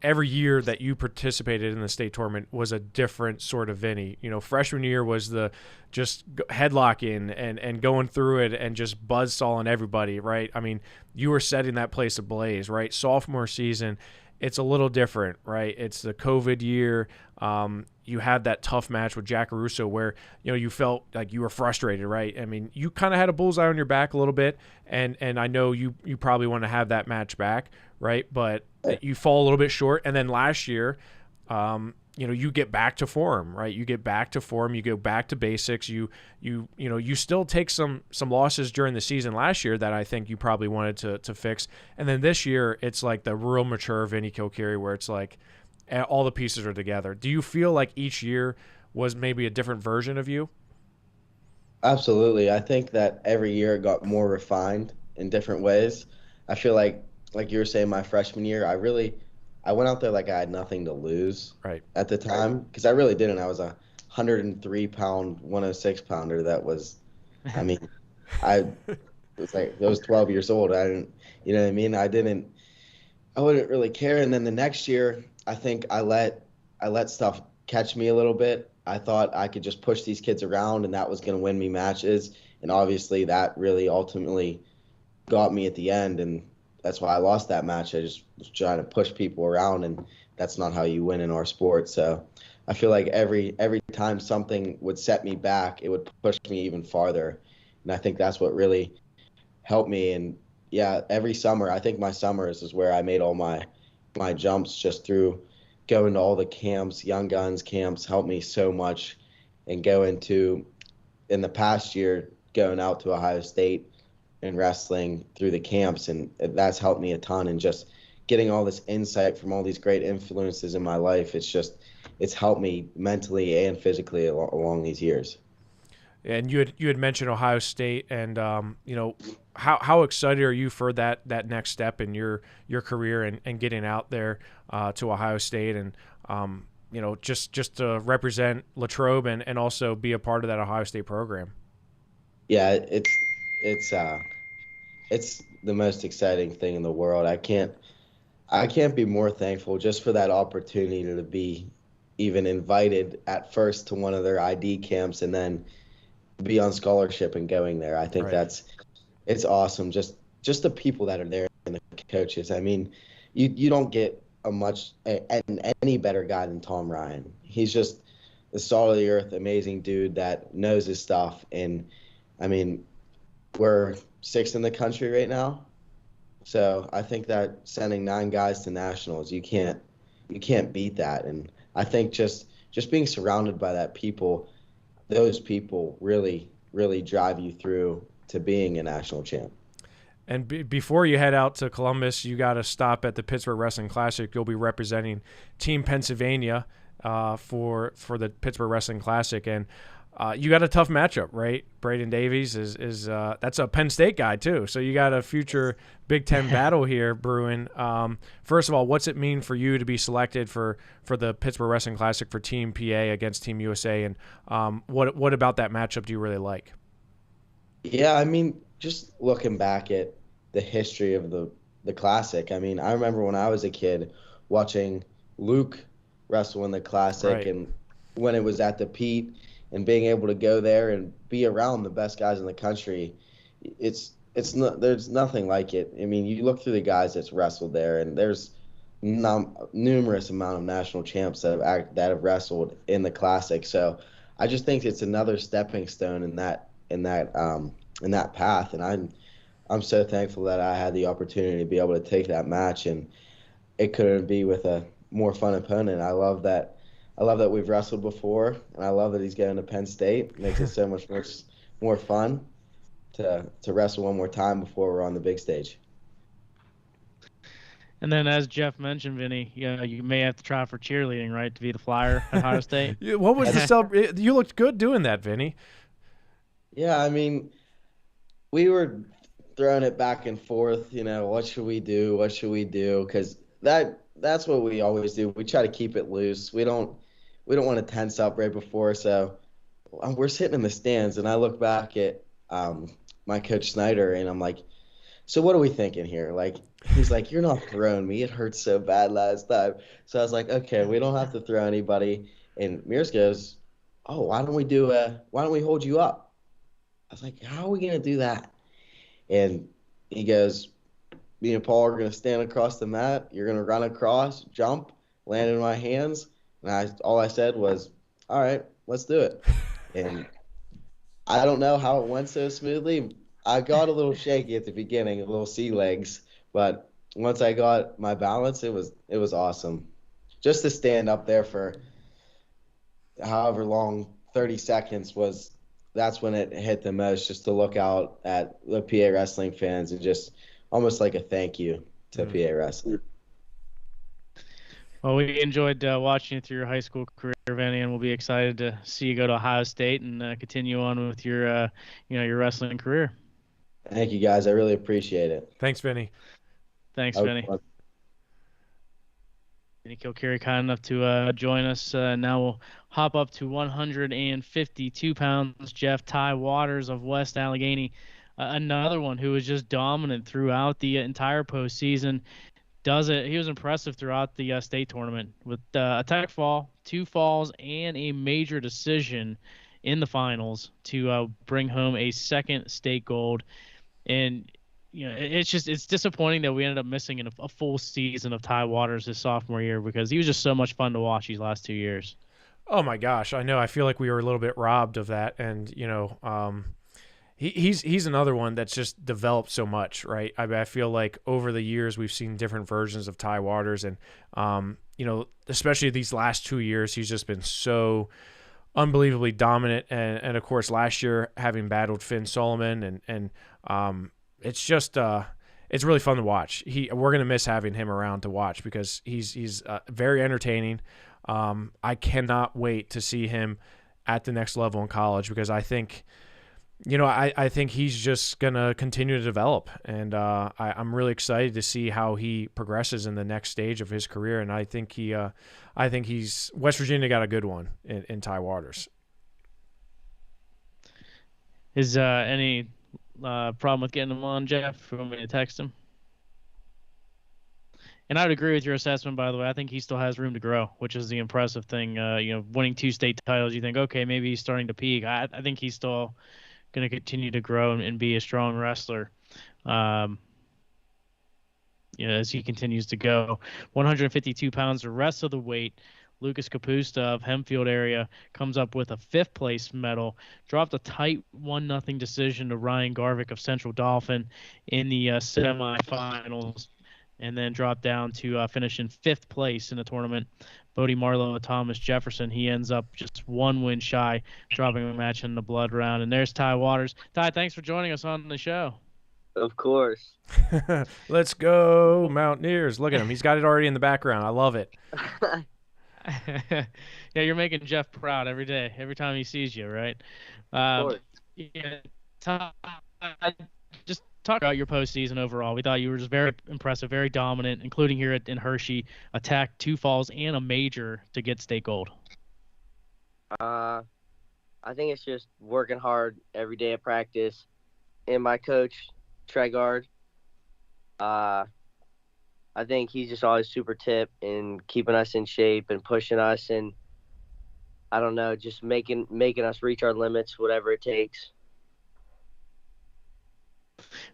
every year that you participated in the state tournament was a different sort of Vinny. Freshman year was the just headlocking and going through it and just buzzsawing everybody, right? I mean, you were setting that place ablaze, right? Sophomore season, it's a little different, right? It's the COVID year. You had that tough match with Jack Russo where, you felt like you were frustrated, right? I mean, you kind of had a bullseye on your back a little bit, and I know you probably want to have that match back, right? But you fall a little bit short. And then last year, you get back to form, right? You get back to form, you go back to basics. You still take some losses during the season last year that I think you probably wanted to fix. And then this year, it's like the real mature Vinny Kilkeary where it's like all the pieces are together. Do you feel like each year was maybe a different version of you?
Absolutely. I think that every year it got more refined in different ways. I feel like you were saying, my freshman year, I went out there like I had nothing to lose
right
at the time, because I really didn't. I was a 103-pound, 106-pounder. That was, I mean, I was 12 years old. I didn't, you know what I mean? I wouldn't really care. And then the next year, I think I let stuff catch me a little bit. I thought I could just push these kids around, and that was going to win me matches. And obviously that really ultimately got me at the end, and that's why I lost that match. I just was trying to push people around, and that's not how you win in our sport. So I feel like every time something would set me back, it would push me even farther. And I think that's what really helped me. And yeah, every summer, I think my summers is where I made all my jumps, just through going to all the camps, Young Guns camps, helped me so much. And in the past year, going out to Ohio State and wrestling through the camps, and that's helped me a ton. And just getting all this insight from all these great influences in my life, it's helped me mentally and physically along these years.
And you had mentioned Ohio State, and how excited are you for that next step in your career and getting out there to Ohio State, and just to represent Latrobe and also be a part of that Ohio State program?
Yeah, it's the most exciting thing in the world. I can't be more thankful just for that opportunity to be even invited at first to one of their ID camps, and then be on scholarship and going there. I think
right.
It's awesome. Just the people that are there and the coaches. I mean, you don't get any better guy than Tom Ryan. He's just the salt of the earth, amazing dude that knows his stuff. And I mean, we're 6th in the country right now. So I think that sending 9 guys to nationals, you can't beat that. And I think just being surrounded by those people really, really drive you through to being a national champ.
And before you head out to Columbus, you got to stop at the Pittsburgh Wrestling Classic. You'll be representing Team Pennsylvania for the Pittsburgh Wrestling Classic, and you got a tough matchup, right? Braden Davies is that's a Penn State guy too, so you got a future Big Ten battle here brewing. First of all, what's it mean for you to be selected for the Pittsburgh Wrestling Classic for Team PA against Team USA, and what about that matchup do you really like?
Yeah, I mean, just looking back at the history of the Classic, I mean, I remember when I was a kid watching Luke wrestle in the Classic,
right.
And when it was at the Pete, and being able to go there and be around the best guys in the country, it's not, there's nothing like it. I mean, you look through the guys that's wrestled there, and there's numerous amount of national champs that have wrestled in the classic. So I just think it's another stepping stone in that path, and I'm so thankful that I had the opportunity to be able to take that match, and it couldn't be with a more fun opponent. I love that we've wrestled before, and I love that he's going to Penn State. It makes it so much more fun to wrestle one more time before we're on the big stage.
And then, as Jeff mentioned, Vinny, you may have to try for cheerleading, right, to be the flyer at Ohio State.
What was the You looked good doing that, Vinny.
Yeah, I mean, we were throwing it back and forth. What should we do? What should we do? Because that's what we always do. We try to keep it loose. We don't want to tense up right before. So we're sitting in the stands, and I look back at my coach Snyder, and I'm like, so what are we thinking here? Like, he's like, you're not throwing me. It hurt so bad last time. So I was like, okay, we don't have to throw anybody. And Mears goes, oh, why don't we hold you up? I was like, how are we going to do that? And he goes, me and Paul are going to stand across the mat. You're going to run across, jump, land in my hands. And all I said was, all right, let's do it. And I don't know how it went so smoothly. I got a little shaky at the beginning, a little sea legs, but once I got my balance, it was awesome. Just to stand up there for however long, 30 seconds that's when it hit the most, just to look out at the PA wrestling fans and just almost like a thank you to PA wrestling.
Well, we enjoyed watching you through your high school career, Vinny, and we'll be excited to see you go to Ohio State and continue on with your wrestling career.
Thank you, guys. I really appreciate it.
Thanks, Vinny.
Thanks, Vinny. Vinny Kilcarry, kind enough to join us. Now we'll hop up to 152 pounds. Jeff Ty Waters of West Allegheny, another one who was just dominant throughout the entire postseason. He was impressive throughout the state tournament with a tech fall, 2 falls, and a major decision in the finals to bring home a second state gold. And it's disappointing that we ended up missing a full season of Ty Waters his sophomore year, because he was just so much fun to watch these last 2 years.
Oh my gosh, I know. I feel like we were a little bit robbed of that, and he's another one that's just developed so much, right? I feel like over the years we've seen different versions of Ty Waters, and especially these last 2 years, he's just been so unbelievably dominant, and of course last year having battled Finn Solomon, and it's just it's really fun to watch. We're gonna miss having him around to watch, because he's very entertaining. I cannot wait to see him at the next level in college, because I think I think he's just gonna continue to develop, and I'm really excited to see how he progresses in the next stage of his career. And I think he's West Virginia got a good one in Ty Waters.
Is any problem with getting him on, Jeff? You want me to text him? And I would agree with your assessment, by the way. I think he still has room to grow, which is the impressive thing. Winning 2 state titles, you think, okay, maybe he's starting to peak. I think he's still going to continue to grow and be a strong wrestler as he continues to go. 152 pounds, the rest of the weight. Lucas Capusta of Hempfield area comes up with a 5th place medal, dropped a tight 1-0 decision to Ryan Garvick of Central Dauphin in the semifinals, and then dropped down to finish in 5th place in the tournament. Bodie Marlowe of Thomas Jefferson, he ends up just 1 win shy, dropping a match in the blood round. And there's Ty Waters. Ty, thanks for joining us on the show.
Of course.
Let's go, Mountaineers. Look at him. He's got it already in the background. I love it.
Yeah, you're making Jeff proud every day, every time he sees you, right?
Of course.
Ty, just talk about your postseason overall. We thought you were just very impressive, very dominant, including here in Hershey. Attacked 2 falls and a major to get state gold.
I think it's just working hard every day at practice. And my coach, Tregard, I think he's just always super tip and keeping us in shape and pushing us. And I don't know, just making us reach our limits, whatever it takes.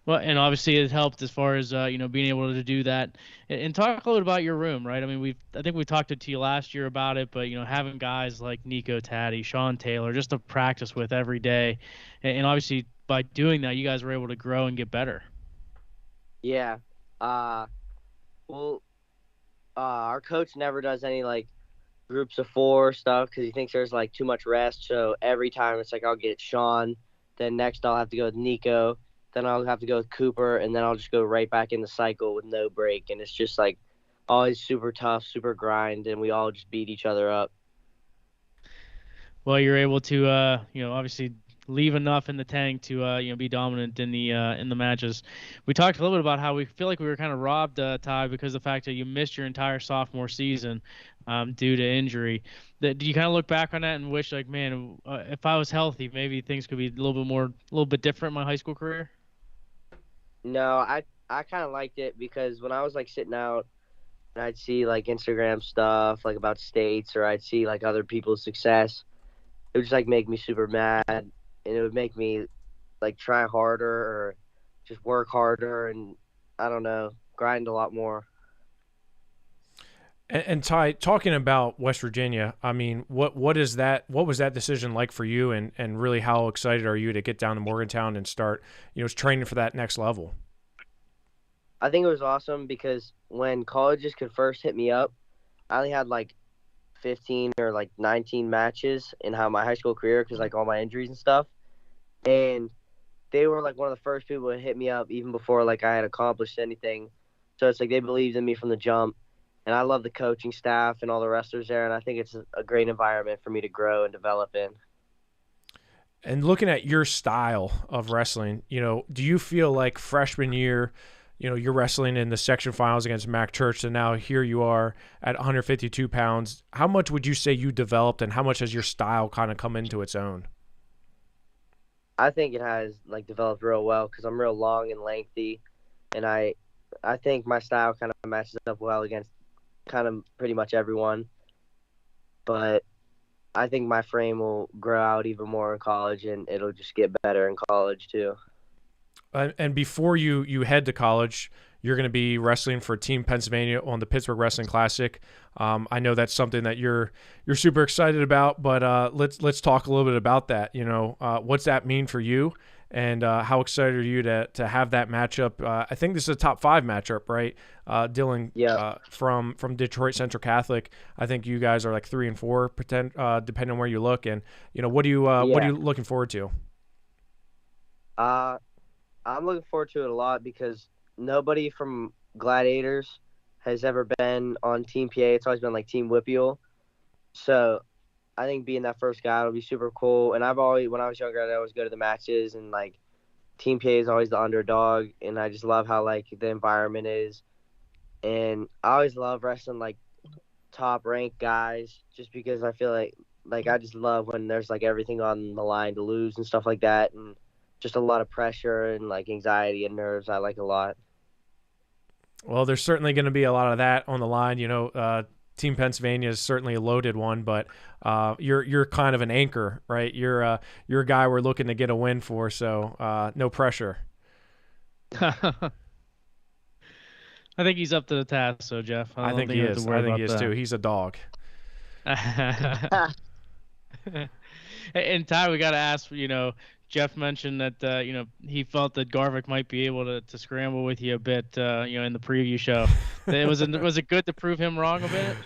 Well, and obviously it helped as far as being able to do that. And talk a little bit about your room, right? I mean, I think we talked to you last year about it, but having guys like Nico Taddy, Sean Taylor, just to practice with every day, and obviously by doing that, you guys were able to grow and get better.
Yeah. Well, our coach never does any like groups of 4 stuff because he thinks there's like too much rest. So every time it's like I'll get Sean, then next I'll have to go with Nico, then I'll have to go with Cooper, and then I'll just go right back in the cycle with no break. And it's just like always super tough, super grind, and we all just beat each other up.
Well, you're able to obviously leave enough in the tank to be dominant in the matches. We talked a little bit about how we feel like we were kind of robbed, Ty, because of the fact that you missed your entire sophomore season due to injury. Do you kind of look back on that and wish, like, man, if I was healthy, maybe things could be a little bit different in my high school career?
No, I kind of liked it because when I was like sitting out and I'd see like Instagram stuff like about states, or I'd see like other people's success, it would just like make me super mad, and it would make me like try harder or just work harder, and I don't know, grind a lot more.
And Ty, talking about West Virginia, I mean, what is that? What was that decision like for you, and really how excited are you to get down to Morgantown and start, training for that next level?
I think it was awesome because when colleges could first hit me up, I only had like 15 or like 19 matches in my high school career because like all my injuries and stuff, and they were like one of the first people to hit me up even before like I had accomplished anything. So it's like they believed in me from the jump. And I love the coaching staff and all the wrestlers there, and I think it's a great environment for me to grow and develop in.
And looking at your style of wrestling, do you feel like freshman year, you're wrestling in the section finals against Mac Church, and now here you are at 152 pounds. How much would you say you developed, and how much has your style kind of come into its own?
I think it has like developed real well because I'm real long and lengthy, and I think my style kind of matches up well against kind of pretty much everyone, but I think my frame will grow out even more in college, and it'll just get better in college too.
And before you head to college, you're going to be wrestling for Team Pennsylvania on the Pittsburgh Wrestling Classic. I know that's something that you're super excited about, but let's talk a little bit about that. What's that mean for you? And how excited are you to have that matchup? I think this is a top 5 matchup, right? Dylan, from Detroit Central Catholic. I think you guys are like 3 and 4, depending on where you look. And what are you looking forward to?
I'm looking forward to it a lot because nobody from Gladiators has ever been on Team PIAA. It's always been like Team WPIAL. So I think being that first guy will be super cool. And when I was younger, I'd always go to the matches, and like Team PIAA is always the underdog, and I just love how like the environment is. And I always love wrestling like top ranked guys just because I feel like I just love when there's like everything on the line to lose and stuff like that, and just a lot of pressure and like anxiety and nerves I like a lot.
Well, there's certainly going to be a lot of that on the line. Team Pennsylvania is certainly a loaded one, but you're kind of an anchor, right? You're a guy we're looking to get a win for, so no pressure.
I think he's up to the task, so Jeff.
I think he is. I think he is too. He's a dog.
And Ty, we got to ask, Jeff mentioned that he felt that Garvik might be able to scramble with you a bit, in the preview show. Was it good to prove him wrong a bit?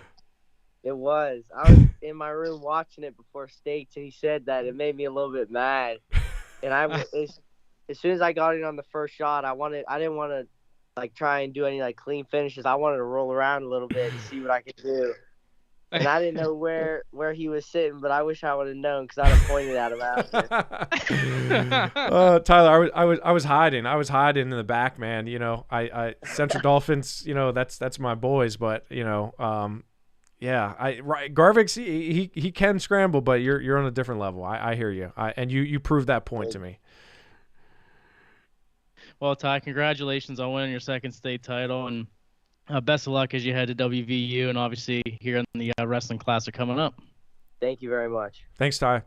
It was. I was in my room watching it before stakes, and he said that. It made me a little bit mad. And as soon as I got in on the first shot, I didn't want to like try and do any like clean finishes. I wanted to roll around a little bit and see what I could do. And I didn't know where he was sitting, but I wish I would have known because I'd have pointed at him after.
Tyler, I was hiding. I was hiding in the back, man. I Central Dolphins. That's my boys, but Garvik's he can scramble, but you're on a different level. I hear you. And you proved that point to me.
Well, Ty, congratulations on winning your second state title, and best of luck as you head to WVU and obviously here in the Wrestling Classic coming up.
Thank you very much.
Thanks, Ty.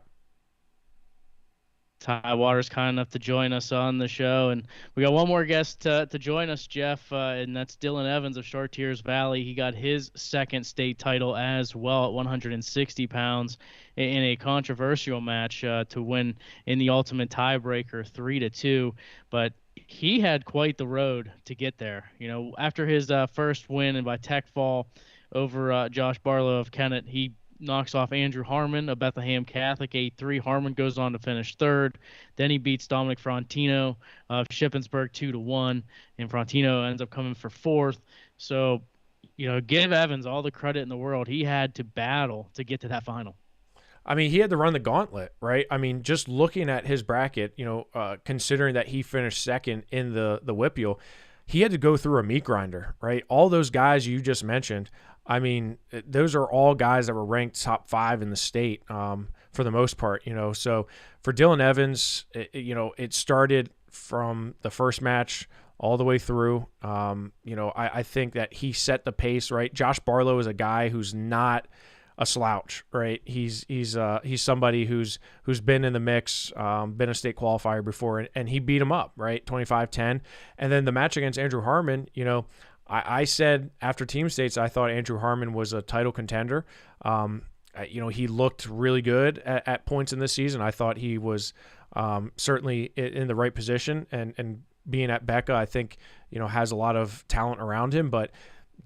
Ty Waters kind enough to join us on the show, and we got one more guest to join us, Jeff, and that's Dylan Evans of Chartiers Valley. He got his second state title as well at 160 pounds in a controversial match to win in the ultimate tiebreaker 3-2, but he had quite the road to get there. You know, after his first win and by tech fall over Josh Barlow of Kennett, he knocks off Andrew Harmon of Bethlehem Catholic 8-3. Harmon goes on to finish third. Then he beats Dominic Frontino of Shippensburg 2-1, and Frontino ends up coming for fourth. So, you know, give Evans all the credit in the world. He had to battle to get to that final.
I mean, he had to run the gauntlet, right? I mean, just looking at his bracket, you know, considering that he finished second in the WPIAL, he had to go through a meat grinder, right? All those guys you just mentioned, I mean, those are all guys that were ranked top 5 in the state for the most part, you know. So for Dylan Evans, you know, it started from the first match all the way through. You know, I think that he set the pace, right? Josh Barlow is a guy who's not a slouch, right? He's somebody who's been in the mix, been a state qualifier before, and he beat him up, right? 25-10. And then the match against Andrew Harmon, you know, I said after team states, I thought Andrew Harmon was a title contender. You know, he looked really good at points in this season. I thought he was certainly in the right position, and being at Becca, I think, you know, has a lot of talent around him, but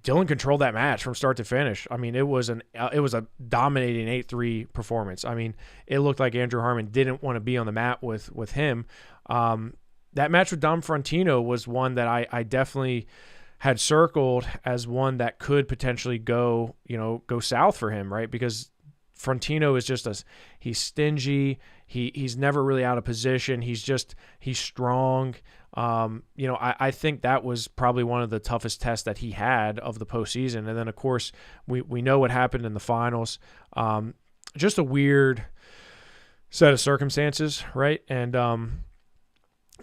Dylan controlled that match from start to finish. I mean, it was a dominating 8-3 performance. I mean, it looked like Andrew Harmon didn't want to be on the mat with him. That match with Dom Frontino was one that I definitely had circled as one that could potentially go south for him, right? Because Frontino is just he's stingy. He's never really out of position. He's strong. You know, I think that was probably one of the toughest tests that he had of the postseason. And then, of course, we know what happened in the finals. Just a weird set of circumstances, right? And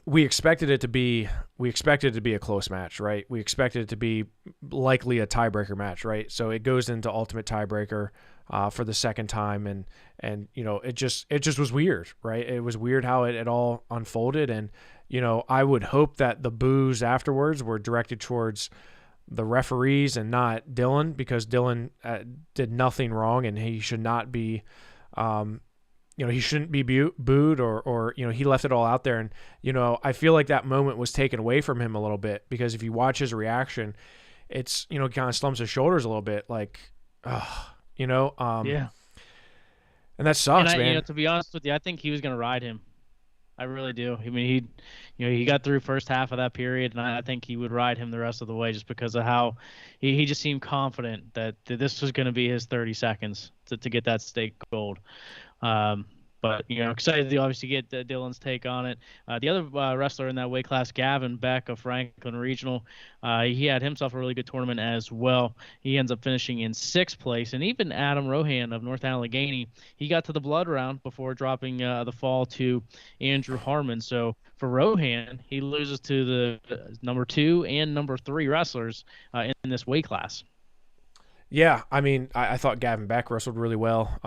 we expected it to be a close match, right? We expected it to be likely a tiebreaker match, right? So it goes into ultimate tiebreaker for the second time, and you know, it just was weird, right? It was weird how it all unfolded, and you know, I would hope that the boos afterwards were directed towards the referees and not Dylan, because Dylan did nothing wrong, and he should not be. You know, he shouldn't be booed or, you know, he left it all out there. And, you know, I feel like that moment was taken away from him a little bit, because if you watch his reaction, it's, you know, kind of slumps his shoulders a little bit, like, you know,
yeah.
And that sucks, man.
You know, to be honest with you, I think he was going to ride him. I really do. I mean, he got through first half of that period, and I think he would ride him the rest of the way, just because of how he just seemed confident that this was going to be his 30 seconds to get that state gold. But, you know, excited to obviously get Dylan's take on it. The other wrestler in that weight class, Gavin Beck of Franklin Regional, he had himself a really good tournament as well. He ends up finishing in 6th place. And even Adam Rohan of North Allegheny, he got to the blood round before dropping the fall to Andrew Harmon. So for Rohan, he loses to the number 2 and number 3 wrestlers in this weight class.
Yeah, I mean, I thought Gavin Beck wrestled really well.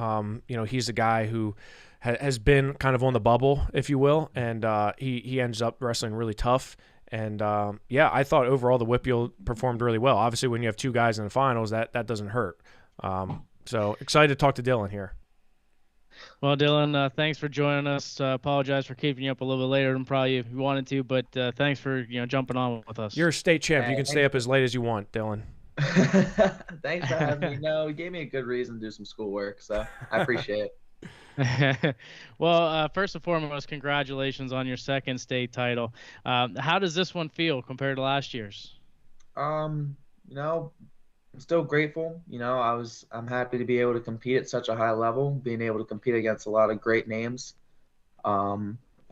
You know, he's a guy who has been kind of on the bubble, if you will, and he ends up wrestling really tough. And, yeah, I thought overall the WPIAL performed really well. Obviously, when you have 2 guys in the finals, that doesn't hurt. So excited to talk to Dylan here.
Well, Dylan, thanks for joining us. Apologize for keeping you up a little bit later than probably you wanted to, but thanks for jumping on with us.
You're a state champ. You can stay up as late as you want, Dylan.
Thanks for having me. No, you gave me a good reason to do some schoolwork, so I appreciate
it. Well, first and foremost, congratulations on your second state title. How does this one feel compared to last year's?
You know, I'm still grateful. You know, I'm happy to be able to compete at such a high level, being able to compete against a lot of great names. I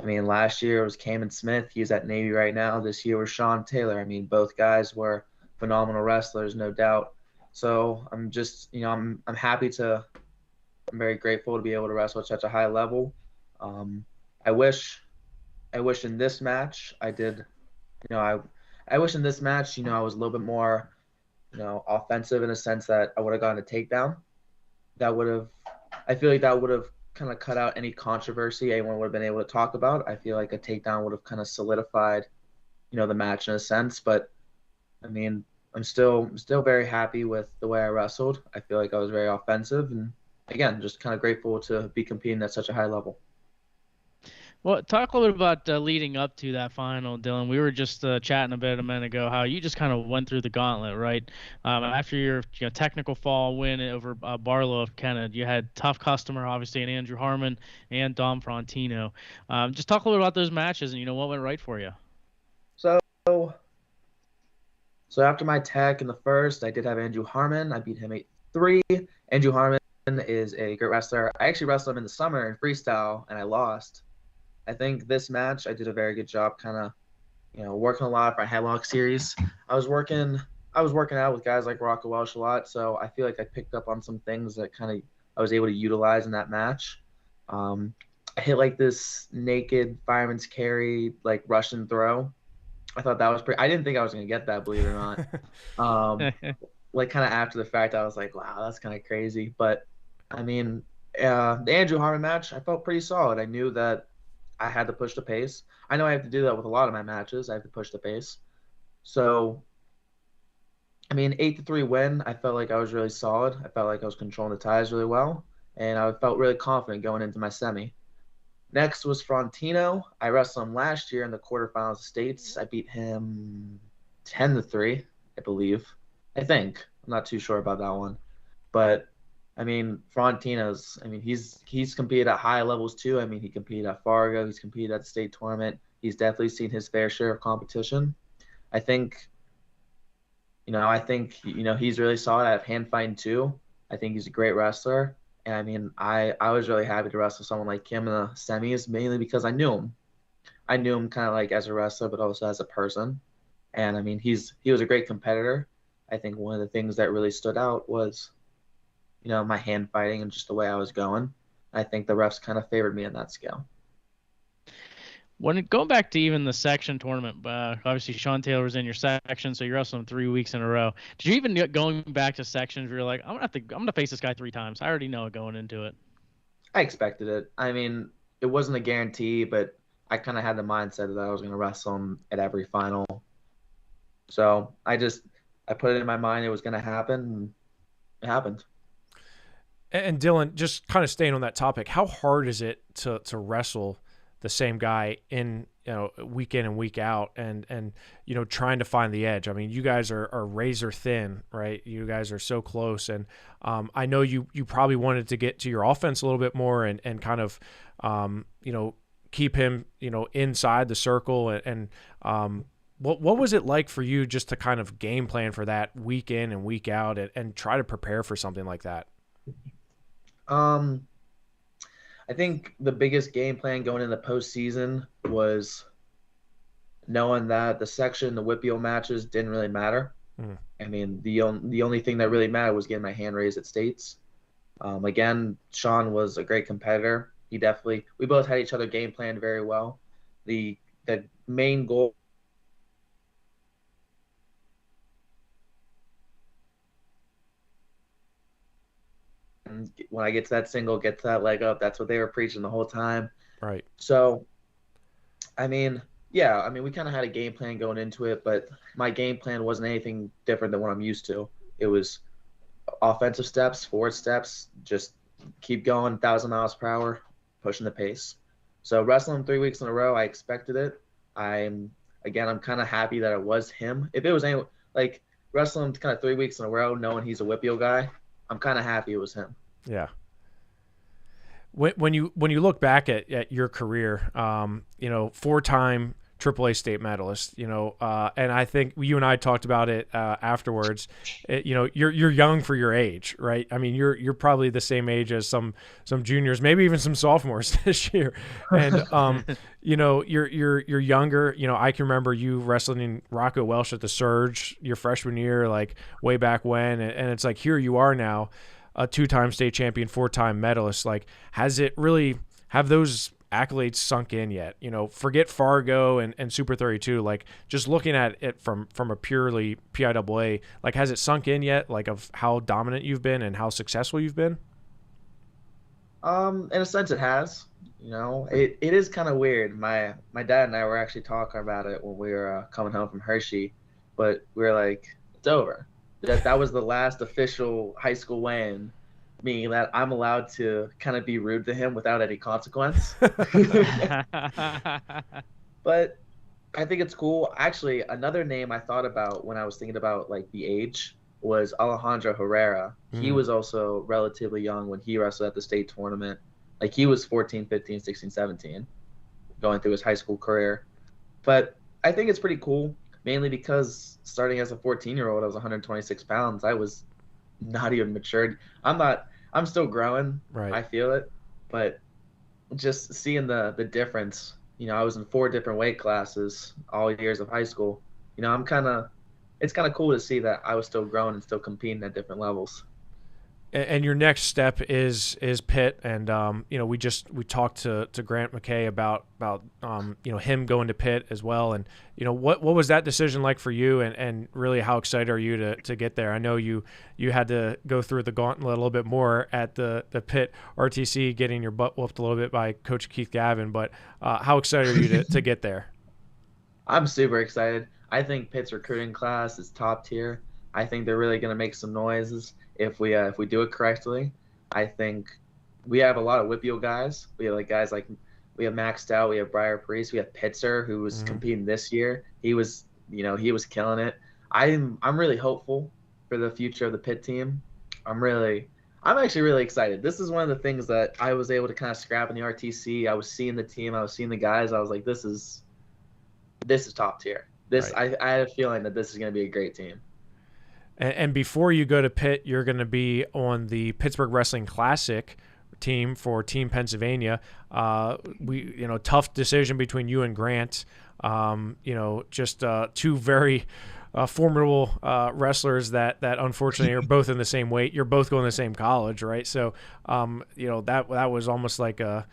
mean, last year it was Kamen Smith. He's at Navy right now. This year was Sean Taylor. I mean, both guys were phenomenal wrestlers, no doubt. So I'm just, you know, I'm very grateful to be able to wrestle at such a high level. I wish in this match I did, you know, I wish in this match, you know, I was a little bit more, you know, offensive in a sense that I would have gotten a takedown. That would have I feel like that would have kind of cut out any controversy anyone would have been able to talk about. I feel like a takedown would have kind of solidified, the match in a sense. But I mean, I'm still very happy with the way I wrestled. I feel like I was very offensive, and again, just kind of grateful to be competing at such a high level.
Well, talk a little bit about leading up to that final, Dylan. We were just chatting a minute ago how you just kind of went through the gauntlet, right? After your technical fall win over Barlow of Kennedy, you had tough customer, obviously, and Andrew Harmon and Dom Frontino. Just talk a little about those matches and what went right for you.
So after my tech in the first, I did have Andrew Harmon. I beat him 8-3. Andrew Harmon is a great wrestler. I actually wrestled him in the summer in freestyle, and I lost. I think this match I did a very good job kind of, working a lot for my headlock series. I was working out with guys like Rocco Welsh a lot, so I feel like I picked up on some things that kind of I was able to utilize in that match. I hit like this naked fireman's carry, like Russian throw. I thought that was pretty. I didn't think I was gonna get that, believe it or not. Like kind of after the fact, I was like, wow, that's kind of crazy. But I mean, the Andrew Harmon match, I felt pretty solid. I knew that I had to push the pace. I know I have to do that with a lot of my matches. I have to push the pace. So, I mean, 8-3 win. I felt like I was really solid. I felt like I was controlling the ties really well, and I felt really confident going into my semi. Next was Frontino. I wrestled him last year in the quarterfinals of states. I beat him 10-3, I believe. I think. I'm not too sure about that one. But I mean, Frontino's, he's competed at high levels too. I mean, he competed at Fargo, he's competed at the state tournament. He's definitely seen his fair share of competition. I think he's really solid at hand fighting too. I think he's a great wrestler. And I mean, I was really happy to wrestle someone like him in the semis, mainly because I knew him. I knew him kind of like as a wrestler, but also as a person. And I mean, he was a great competitor. I think one of the things that really stood out was, my hand fighting and just the way I was going. I think the refs kind of favored me in that scale.
Going back to even the section tournament, obviously Sean Taylor was in your section, so you're wrestling 3 weeks in a row. Did you even get going back to sections where you're like, I'm gonna face this guy 3 times? I already know it going into it.
I expected it. I mean, it wasn't a guarantee, but I kind of had the mindset that I was gonna wrestle him at every final. So I put it in my mind it was gonna happen, and it happened.
And Dylan, just kind of staying on that topic, how hard is it to wrestle the same guy in week in and week out and trying to find the edge? I mean, you guys are razor thin, right? You guys are so close, and I know you probably wanted to get to your offense a little bit more and kind of keep him inside the circle and what was it like for you just to kind of game plan for that week in and week out and try to prepare for something like that?
I think the biggest game plan going into the postseason was knowing that the section, the WPIAL matches didn't really matter. I mean, the only thing that really mattered was getting my hand raised at states. Again, Sean was a great competitor. We both had each other game planned very well. The main goal when I get to that single, get to that leg up, that's what they were preaching the whole time.
Right.
So, I mean, yeah, we kind of had a game plan going into it, but my game plan wasn't anything different than what I'm used to. It was offensive steps, forward steps, just keep going 1,000 miles per hour, pushing the pace. So wrestling 3 weeks in a row, I expected it. I'm kind of happy that it was him. If it was like wrestling kind of 3 weeks in a row, knowing he's a WPIAL guy, I'm kind of happy it was him.
Yeah. When you look back at your career, 4-time AAA state medalist, and I think you and I talked about it afterwards. You're young for your age, right? I mean, you're probably the same age as some juniors, maybe even some sophomores this year, and you're younger. I can remember you wrestling Rocco Welsh at the Surge your freshman year, like way back when, and it's like here you are now, a 2-time state champion, 4-time medalist. Like, have those accolades sunk in yet? Forget Fargo and Super 32. Like, just looking at it from a purely PIAA, like, has it sunk in yet? Like, of how dominant you've been and how successful you've been?
In a sense, it has. You know, it is kind of weird. My dad and I were actually talking about it when we were coming home from Hershey, but we were like, it's over. That was the last official high school win, meaning that I'm allowed to kind of be rude to him without any consequence. But I think it's cool. Actually, another name I thought about when I was thinking about like the age was Alejandro Herrera. He was also relatively young when he wrestled at the state tournament. Like he was 14, 15, 16, 17 going through his high school career. But I think it's pretty cool, mainly because starting as a 14-year-old, I was 126 pounds. I was not even matured. I'm still growing.
Right.
I feel it. But just seeing the difference, you know, I was in 4 different weight classes all years of high school. You know, it's kind of cool to see that I was still growing and still competing at different levels.
And your next step is Pitt, and you know, we talked to Grant McKay about you know, him going to Pitt as well, and you know, what was that decision like for you, and really how excited are you to get there? I know you had to go through the gauntlet a little bit more at the Pitt RTC, getting your butt whooped a little bit by Coach Keith Gavin, but how excited are you to get there?
I'm super excited. I think Pitt's recruiting class is top tier. I think they're really going to make some noises if we do it correctly. I think we have a lot of WPIAL guys. We have guys like we have Max Stout, we have Briar Priest, we have Pitzer who was competing this year. He was killing it. I'm really hopeful for the future of the Pitt team. I'm actually really excited. This is one of the things that I was able to kind of scrap in the RTC. I was seeing the team, I was seeing the guys. I was like, this is top tier. I had a feeling that this is going to be a great team.
And before you go to Pitt, you're going to be on the Pittsburgh Wrestling Classic team for Team Pennsylvania. Tough decision between you and Grant. Just 2 very formidable wrestlers that unfortunately are both in the same weight. You're both going to the same college, right? So, that was almost like a,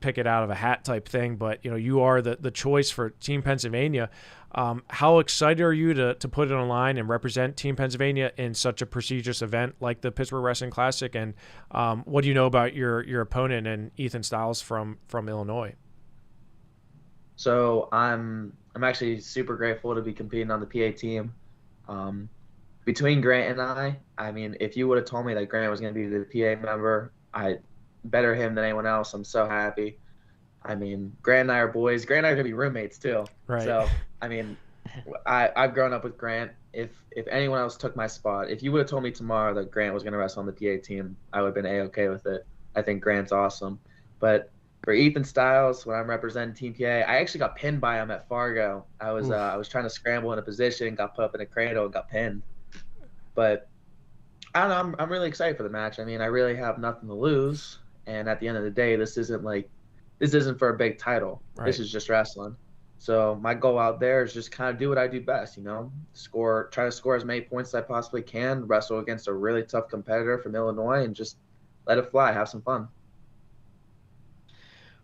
pick it out of a hat type thing. But, you are the choice for Team Pennsylvania. How excited are you to put it online and represent Team Pennsylvania in such a prestigious event like the Pittsburgh Wrestling Classic? And what do you know about your opponent and Ethan Stiles from Illinois?
So I'm actually super grateful to be competing on the PA team. Between Grant and I mean, if you would have told me that Grant was going to be the PA member, I better him than anyone else. I'm so happy. I mean, Grant and I are boys. Grant and I are going to be roommates too.
Right.
So, I mean, I've grown up with Grant. If anyone else took my spot, if you would have told me tomorrow that Grant was going to wrestle on the PA team, I would have been A-okay with it. I think Grant's awesome. But for Ethan Stiles, when I'm representing Team PIAA, I actually got pinned by him at Fargo. I was trying to scramble in a position, got put up in a cradle, and got pinned. But I don't know. I'm really excited for the match. I mean, I really have nothing to lose. And at the end of the day, this isn't for a big title.
Right.
This is just wrestling. So my goal out there is just kind of do what I do best, try to score as many points as I possibly can, wrestle against a really tough competitor from Illinois, and just let it fly, have some fun.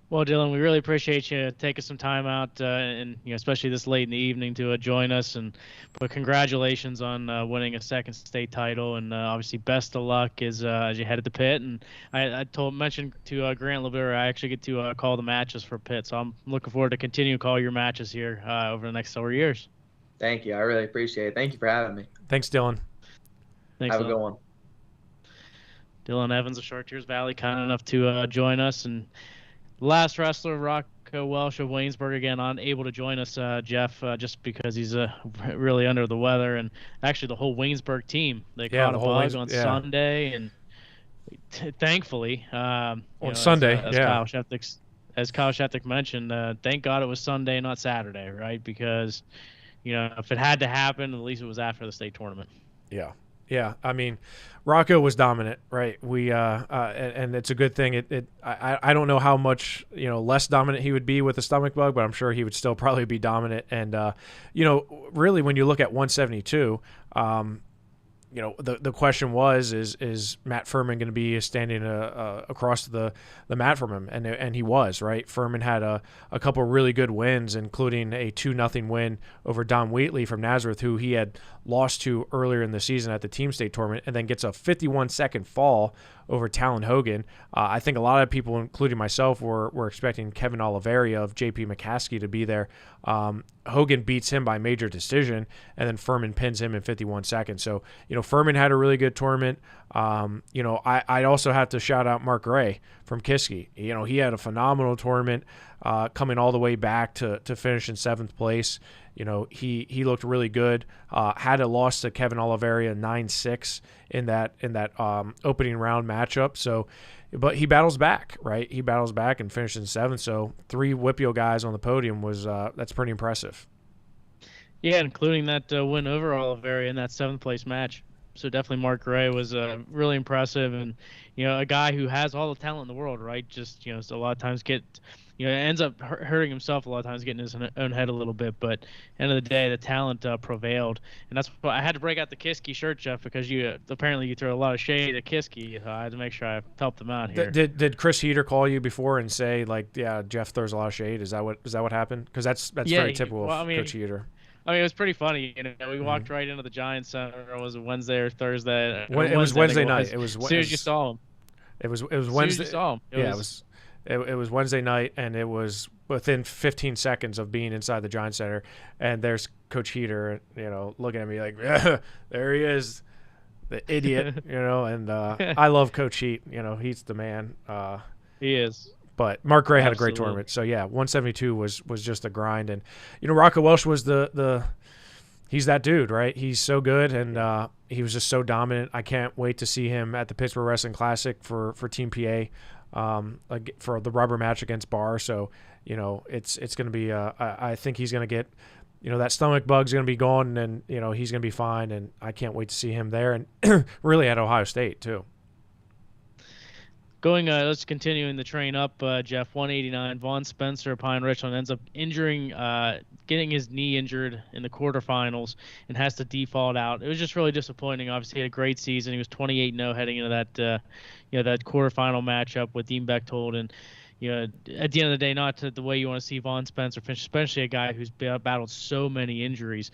Well, Dylan, we really appreciate you taking some time out, and especially this late in the evening to join us. But congratulations on winning a second state title, and obviously best of luck as you head to Pitt. And I mentioned to Grant a little bit earlier, I actually get to call the matches for Pitt, so I'm looking forward to continue to call your matches here over the next several years.
Thank you. I really appreciate it. Thank you for having me.
Thanks, Dylan.
Thanks.
Have a good one.
Dylan Evans of Chartiers Valley, kind enough to join us. And last wrestler, Rocco Welsh of Waynesburg, again, unable to join us, Jeff, just because he's really under the weather. And actually, the whole Waynesburg team, they caught a bug on Sunday, and thankfully,
on Sunday,
as Kyle Shethrick mentioned, thank God it was Sunday, not Saturday, right? Because if it had to happen, at least it was after the state tournament.
Yeah. I mean, Rocco was dominant, right? We and it's a good thing. I don't know how much less dominant he would be with a stomach bug, but I'm sure he would still probably be dominant. And really, when you look at 172, the question is Matt Furman going to be standing across the mat from him? And he was, right? Furman had a couple of really good wins, including a 2-0 win over Don Wheatley from Nazareth, who he had lost to earlier in the season at the team state tournament, and then gets a 51-second fall over Talon Hogan. I think a lot of people, including myself, were expecting Kevin Oliveria of JP McCaskey to be there. Hogan beats him by major decision, and then Furman pins him in 51 seconds. So, Furman had a really good tournament. I also have to shout out Mark Gray from Kiski. He had a phenomenal tournament, coming all the way back to finish in 7th place. He looked really good. Had a loss to Kevin Oliveria 9-6 in that opening round matchup. So, but he battles back, right? He battles back and finished in 7th. So 3 WPIAL guys on the podium that's pretty impressive.
Yeah, including that win over Oliveria in that 7th place match. So definitely Mark Gray was really impressive, and a guy who has all the talent in the world, right? Just a lot of times ends up hurting himself a lot of times, getting his own head a little bit. But end of the day, the talent prevailed, and that's why I had to break out the Kiski shirt, Jeff, because apparently you throw a lot of shade at Kiski. I had to make sure I helped them out here.
Did Chris Heater call you before and say yeah, Jeff throws a lot of shade? Is that what happened? Because that's very typical of Coach Heater.
It was pretty funny. We walked right into the Giants Center. Was it Wednesday or Thursday?
It was Wednesday night. It was
as soon as you saw him.
It was Wednesday.
As soon as you saw him.
It was Wednesday night, and it was within 15 seconds of being inside the Giants Center, and there's Coach Heater, looking at me like, yeah, there he is, the idiot, And I love Coach Heat. He's the man.
He is.
But Mark Gray had a great tournament. So, yeah, 172 was just a grind. And, Rocco Welsh was he's that dude, right? He's so good, and he was just so dominant. I can't wait to see him at the Pittsburgh Wrestling Classic for Team PA for the rubber match against Barr. So, it's going to be I think he's going to get that stomach bug's going to be gone, and, he's going to be fine. And I can't wait to see him there, and really at Ohio State, too.
Let's continue in the train up, Jeff. 189. Vaughn Spencer of Pine Richland ends up getting his knee injured in the quarterfinals and has to default out. It was just really disappointing. Obviously, he had a great season. He was 28-0 heading into that, that quarterfinal matchup with Dean Bechtold. And, at the end of the day, not the way you want to see Vaughn Spencer finish, especially a guy who's battled so many injuries.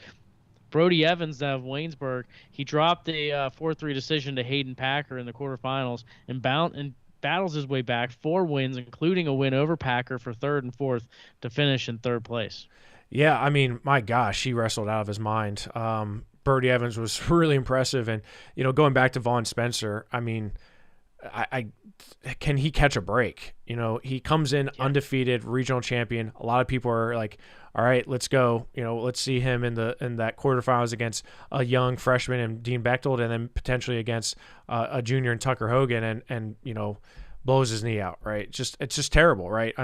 Brody Evans of Waynesburg, he dropped a 4-3 decision to Hayden Packer in the quarterfinals and battles his way back, 4 wins, including a win over Packer for 3rd and 4th to finish in 3rd place.
Yeah, my gosh, he wrestled out of his mind. Brody Evans was really impressive. And, going back to Vaughn Spencer, can he catch a break? He comes in undefeated, regional champion. A lot of people are like, all right, let's go. Let's see him in that quarterfinals against a young freshman and Dean Bechtold, and then potentially against a junior and Tucker Hogan, and blows his knee out. Right? It's just terrible, right?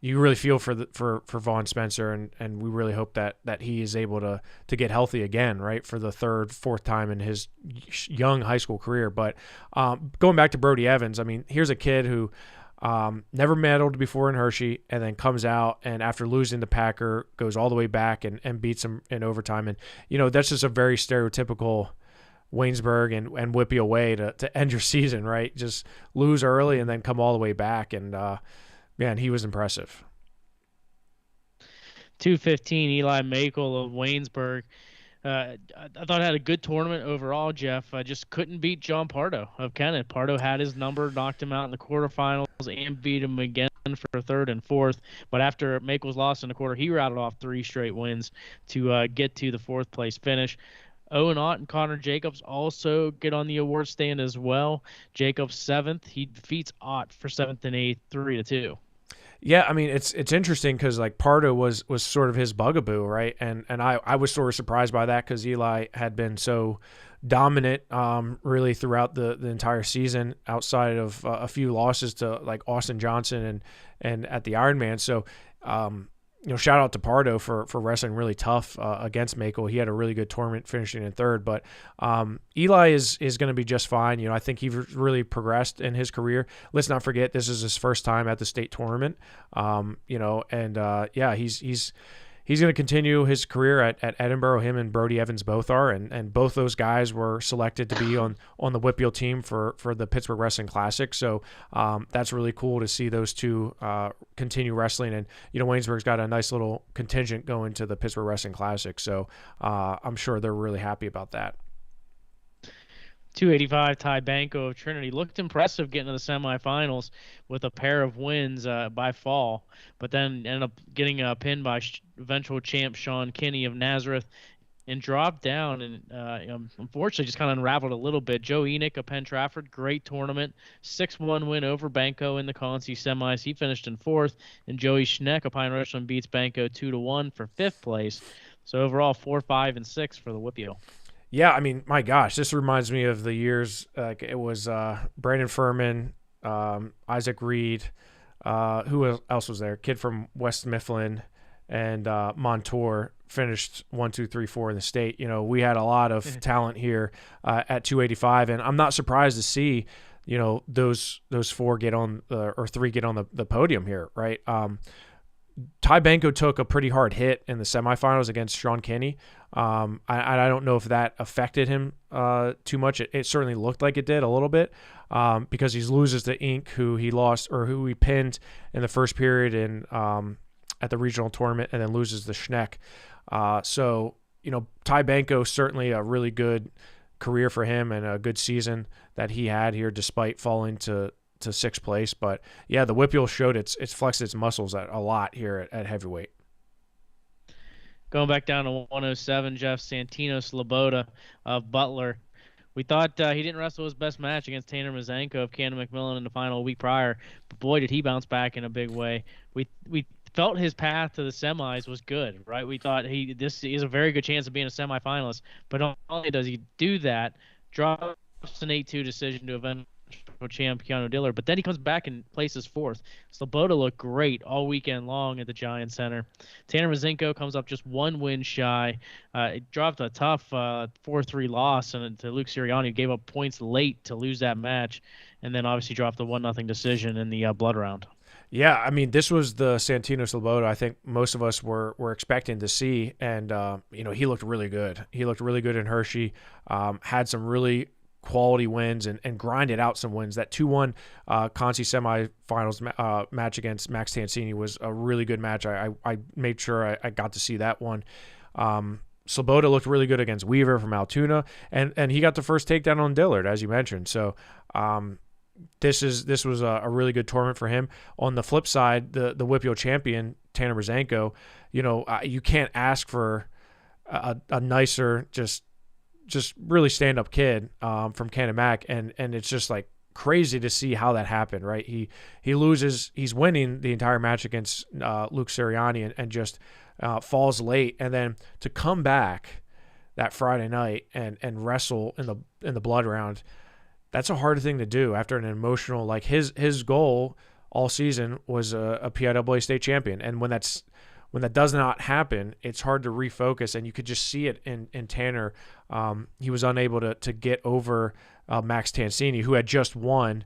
You really feel for Vaughn Spencer, and we really hope that he is able to get healthy again, right, for the 3rd, 4th time in his young high school career. But going back to Brody Evans, here's a kid who never medaled before in Hershey, and then comes out and after losing to Packer goes all the way back and beats him in overtime. And that's just a very stereotypical Waynesburg and WPIAL way to end your season, right? Just lose early and then come all the way back. And man, he was impressive.
215, Eli Makel of Waynesburg. I thought had a good tournament overall, Jeff. I just couldn't beat John Pardo of Kennett. Pardo had his number, knocked him out in the quarterfinals, and beat him again for 3rd and 4th. But after Makel's lost in the quarter, he rattled off 3 straight wins to get to the 4th place finish. Owen Ott and Connor Jacobs also get on the award stand as well. Jacobs 7th. He defeats Ott for 7th and 8th, 3-2.
Yeah, it's interesting because Pardo was sort of his bugaboo, right? And I was sort of surprised by that because Eli had been so dominant really throughout the entire season outside of a few losses to Austin Johnson and at the Ironman. So shout out to Pardo for wrestling really tough against Makel. He had a really good tournament finishing in 3rd, but Eli is going to be just fine. I think he really progressed in his career. Let's not forget this is his first time at the state tournament. He's going to continue his career at Edinboro. Him and Brody Evans both are, and both those guys were selected to be on the WPIAL team for the Pittsburgh Wrestling Classic. So that's really cool to see those two continue wrestling. And Waynesburg's got a nice little contingent going to the Pittsburgh Wrestling Classic. So I'm sure they're really happy about that.
285 Ty Banco of Trinity looked impressive getting to the semifinals with a pair of wins by fall, but then ended up getting pinned by eventual champ Sean Kinney of Nazareth and dropped down and unfortunately just kind of unraveled a little bit. Joe Enoch of Penn Trafford, great tournament, 6-1 win over Banco in the Conci semis. He finished in fourth, and Joey Schneck of Pine Richland beats Banco 2-1 for fifth place. So overall, 4, 5, and 6 for the WPIAL.
Yeah, I mean, my gosh, this reminds me of the years. It was Brandon Furman, Isaac Reed. Who else was there? Kid from West Mifflin, and Montour finished 1, 2, 3, 4 in the state. We had a lot of talent here at 285, and I'm not surprised to see, those 4 get on or 3 get on the podium here, right? Ty Banco took a pretty hard hit in the semifinals against Sean Kinney. I don't know if that affected him too much. It certainly looked like it did a little bit because he loses to Inc., who he lost or who he pinned in the first period at the regional tournament, and then loses to Schneck. So Ty Banco, certainly a really good career for him and a good season that he had here despite falling to sixth place. But yeah, the WPIAL showed it's flexed its muscles a lot here at heavyweight.
Going back down to 107, Jeff Santino Sloboda of Butler. We thought he didn't wrestle his best match against Tanner Mazanko of Cannon McMillan in the final week prior, but boy, did he bounce back in a big way. We felt his path to the semis was good, right? We thought this is a very good chance of being a semifinalist, but not only does he do that, drops an 8-2 decision to eventual champ Keanu Diller, but then he comes back and places fourth. Sloboda looked great all weekend long at the Giant Center. Tanner Mazinko comes up just 1 win shy. It dropped a tough 4-3 loss to Luke Sirianni, who gave up points late to lose that match, and then obviously dropped the 1-0 decision in the blood round.
Yeah, I mean, this was the Santino Sloboda I think most of us were expecting to see, and he looked really good. He looked really good in Hershey, had some really quality wins and grinded out some wins. That 2-1 Conci semifinals match against Max Tansini was a really good match. I made sure I got to see that one. Sloboda looked really good against Weaver from Altoona, and he got the first takedown on Dillard, as you mentioned. So this was a really good tournament for him. On the flip side, the WPIAL champion Tanner Brzanko, you can't ask for a nicer, just really stand-up kid from Canon-Mac, and it's just like crazy to see how that happened, right? He loses, he's winning the entire match against Luke Sirianni and just falls late, and then to come back that Friday night and wrestle in the blood round, that's a hard thing to do after an emotional, like his goal all season was a PIAA state champion, and when that does not happen, it's hard to refocus, and you could just see it in Tanner. He was unable to get over Max Tansini, who had just won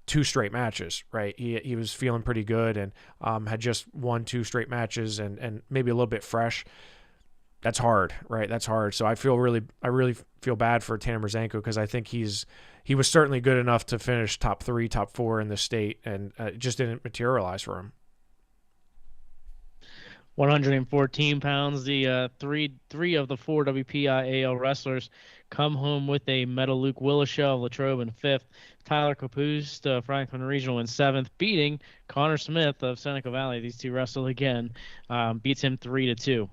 2 straight matches, right? He was feeling pretty good and had just won 2 straight matches and maybe a little bit fresh. That's hard, right? That's hard. So I really feel bad for Tanner Brzanko because I think he was certainly good enough to finish top 3, top 4 in the state, and it just didn't materialize for him.
114 pounds. The three of the 4 WPIAL wrestlers come home with a medal. Luke Willishell of Latrobe in 5th. Tyler Capuste of Franklin Regional in 7th, beating Connor Smith of Seneca Valley. These 2 wrestle again. Beats him 3-2.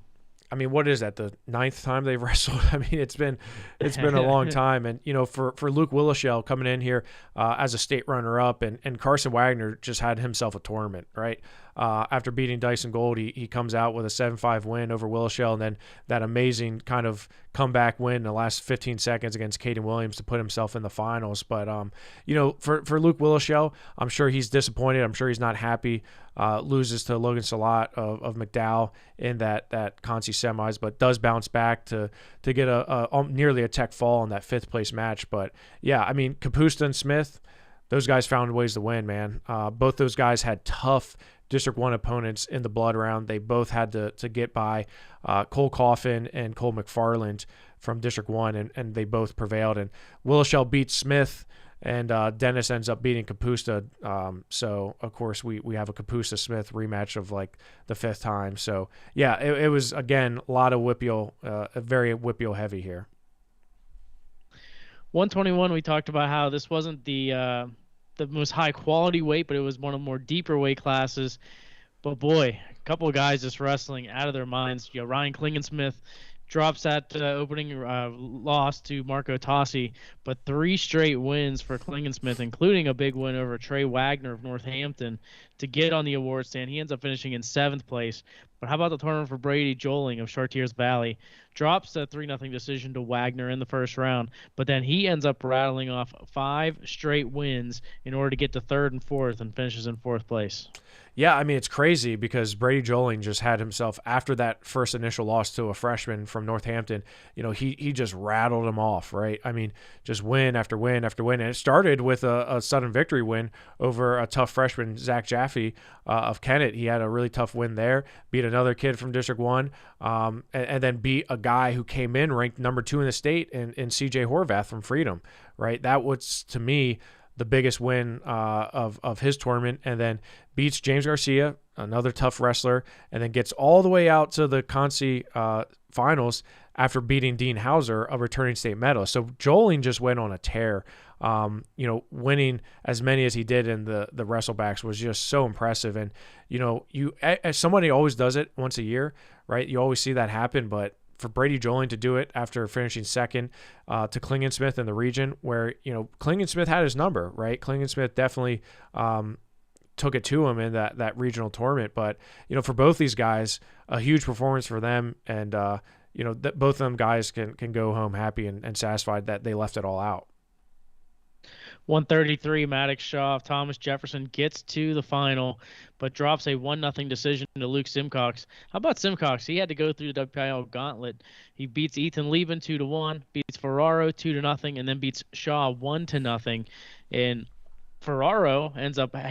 I mean, what is that, the 9th time they've wrestled? I mean, it's been a long time. And, for Luke Willishell coming in here as a state runner-up, and Carson Wagner just had himself a tournament, right? After beating Dyson Gold, he comes out with a 7-5 win over Willishell, and then that amazing kind of comeback win in the last 15 seconds against Caden Williams to put himself in the finals. But, for Luke Willishell, I'm sure he's disappointed. I'm sure he's not happy. Loses to Logan Salat of McDowell in that Conci semis, but does bounce back to get a nearly a tech fall in that 5th place match. But yeah, I mean, Capusta and Smith, those guys found ways to win, man. Both those guys had tough District 1 opponents in the blood round. They both had to get by Cole Coffin and Cole McFarland from District 1, and they both prevailed. And Willishell beats Smith, and Dennis ends up beating Capusta. So, of course, we have a Capusta-Smith rematch of, like, the 5th time. So, yeah, it was, again, a lot of WPIAL, very WPIAL heavy here.
121, we talked about how this wasn't the most high quality weight, but it was one of the more deeper weight classes. But boy, a couple of guys just wrestling out of their minds. Ryan Klingensmith drops that opening loss to Marco Tossi, but 3 straight wins for Klingensmith, including a big win over Trey Wagner of Northampton to get on the award stand. He ends up finishing in 7th place. But how about the tournament for Brady Joling of Chartiers Valley? Drops a 3-0 decision to Wagner in the first round, but then he ends up rattling off 5 straight wins in order to get to 3rd and 4th and finishes in 4th place.
Yeah, I mean, it's crazy because Brady Joling just had himself, after that first initial loss to a freshman from Northampton, he just rattled him off, right? I mean, just win after win after win. And it started with a sudden victory win over a tough freshman, Zach Jaffe of Kennett. He had a really tough win there, beat another kid from District 1, and then beat a guy who came in ranked number 2 in the state in CJ Horvath from Freedom, right? That was, to me, the biggest win of his tournament, and then beats James Garcia, another tough wrestler, and then gets all the way out to the Consi finals after beating Dean Hauser, a returning state medalist. So Joling just went on a tear. Winning as many as he did in the wrestlebacks was just so impressive. And, as somebody always does it once a year, right? You always see that happen, but for Brady Joling to do it after finishing 2nd to Klingensmith in the region, where Klingensmith had his number, right? Klingensmith definitely took it to him in that regional tournament. But for both these guys, a huge performance for them, and that both of them guys can go home happy and satisfied that they left it all out.
133, Maddox Shaw of Thomas Jefferson gets to the final, but drops a 1-0 decision to Luke Simcox. How about Simcox? He had to go through the WPIAL gauntlet. He beats Ethan Lieben 2-1, beats Ferraro 2-0, and then beats Shaw 1-0. And Ferraro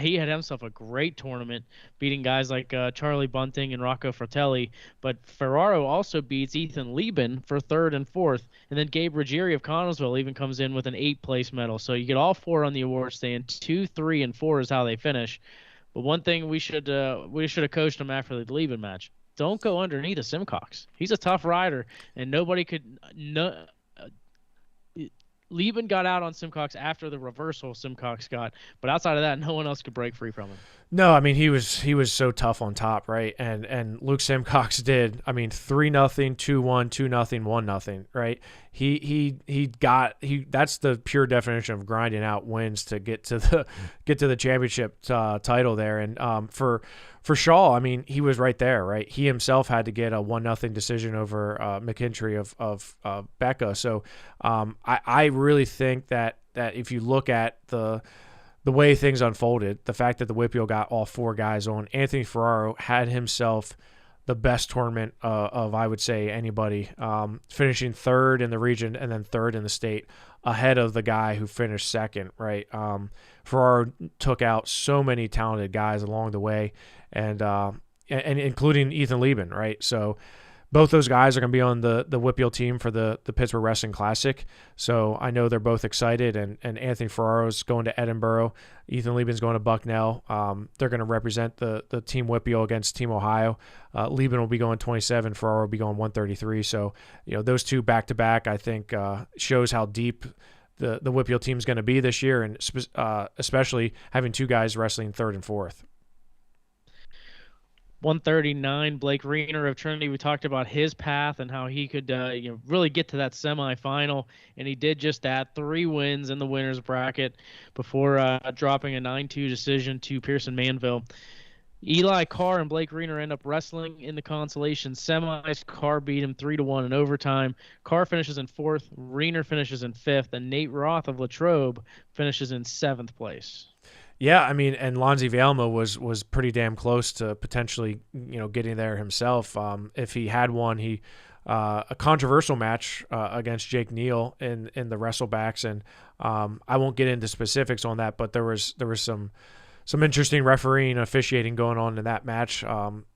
he had himself a great tournament, beating guys like Charlie Bunting and Rocco Fratelli. But Ferraro also beats Ethan Lieben for 3rd and 4th. And then Gabe Ruggieri of Connellsville even comes in with an 8th-place medal. So you get all 4 on the award stand. 2, 3, and 4 is how they finish. But one thing we should have coached him after the Lieben match. Don't go underneath a Simcox. He's a tough rider, and nobody could Lieben got out on Simcox after the reversal Simcox got, but outside of that, no one else could break free from him.
No, I mean, he was so tough on top, right? And Luke Simcox did, 3-0, 2-1, 2-0, 1-0, right? That's the pure definition of grinding out wins to get to the championship title there. And for Shaw, I mean, he was right there, right? He himself had to get a 1-0 decision over McKintry of Becca. So I really think that if you look at the way things unfolded, the fact that the WPIAL got all 4 guys on, Anthony Ferraro had himself the best tournament of, I would say, anybody, finishing 3rd in the region and then 3rd in the state, ahead of the guy who finished 2nd, right? Ferraro took out so many talented guys along the way, and including Ethan Lieben, right? So both those guys are going to be on the WPIAL team for the Pittsburgh Wrestling Classic. So I know they're both excited, and Anthony Ferraro's going to Edinburgh. Ethan Lieben's going to Bucknell. They're going to represent the Team WPIAL against Team Ohio. Lieben will be going 27. Ferraro will be going 133. So, those two back-to-back, I think, shows how deep the WPIAL team is going to be this year, and especially having 2 guys wrestling 3rd and 4th.
139, Blake Reener of Trinity. We talked about his path and how he could really get to that semifinal, and he did just that. 3 wins in the winner's bracket before dropping a 9-2 decision to Pearson Manville. Eli Carr and Blake Reener end up wrestling in the consolation semis. Carr beat him 3-1 in overtime. Carr finishes in 4th, Reener finishes in 5th, and Nate Roth of Latrobe finishes in 7th place.
Yeah, I mean, and Lonzy Valma was pretty damn close to potentially, getting there himself. If he had won, a controversial match against Jake Neal in the wrestlebacks, and I won't get into specifics on that, but there was some interesting refereeing and officiating going on in that match.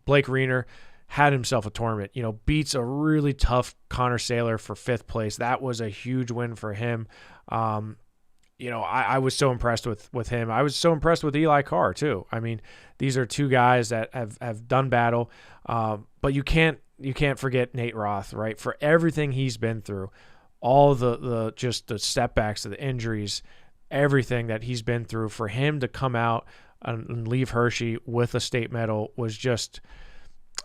Blake Reener had himself a tournament. Beats a really tough Connor Saylor for 5th place. That was a huge win for him. I was so impressed with him. I was so impressed with Eli Carr too. I mean, these are 2 guys that have done battle, but you can't forget Nate Roth, right? For everything he's been through, all the just the setbacks, the injuries, everything that he's been through, for him to come out and leave Hershey with a state medal was just,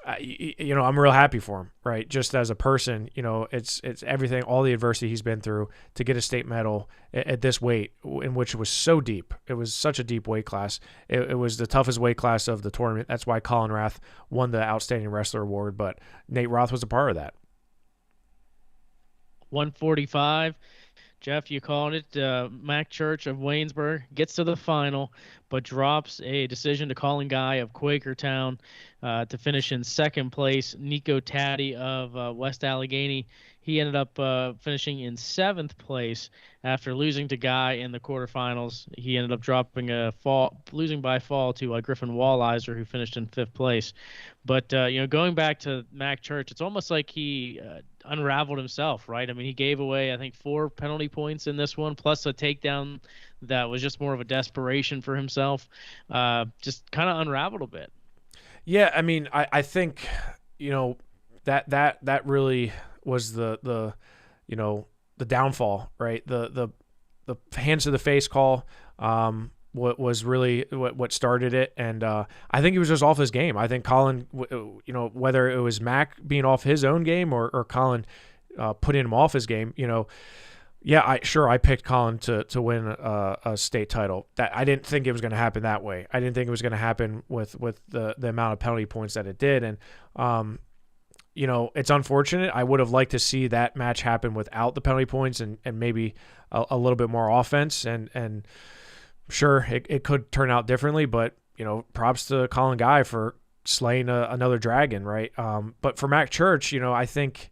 I'm real happy for him, right? Just as a person, it's everything, all the adversity he's been through to get a state medal at this weight, in which it was so deep. It was such a deep weight class. It was the toughest weight class of the tournament. That's why Colin Rath won the Outstanding Wrestler Award, but Nate Roth was a part of that.
145. Jeff, you called it. Mac Church of Waynesburg gets to the final, but drops a decision to Colin Guy of Quakertown to finish in second place. Nico Taddy of West Allegheny, he ended up finishing in seventh place after losing to Guy in the quarterfinals. He ended up losing by fall to Griffin Walliser, who finished in fifth place. But going back to Mac Church, it's almost like he unraveled himself, right? I mean, he gave away, I think, 4 penalty points in this one, plus a takedown that was just more of a desperation for himself. Just kind of unraveled a bit.
Yeah, I mean, I think, that really was the downfall, right? The hands to the face call what was really what started it, and I think he was just off his game. I think Colin, whether it was Mac being off his own game or Colin putting him off his game, I picked Colin to win a state title. That I didn't think it was going to happen that way. I didn't think it was going to happen with the amount of penalty points that it did, and it's unfortunate. I would have liked to see that match happen without the penalty points and maybe a little bit more offense, and sure, it could turn out differently, but props to Colin Guy for slaying another dragon, right? But for Mac Church, I think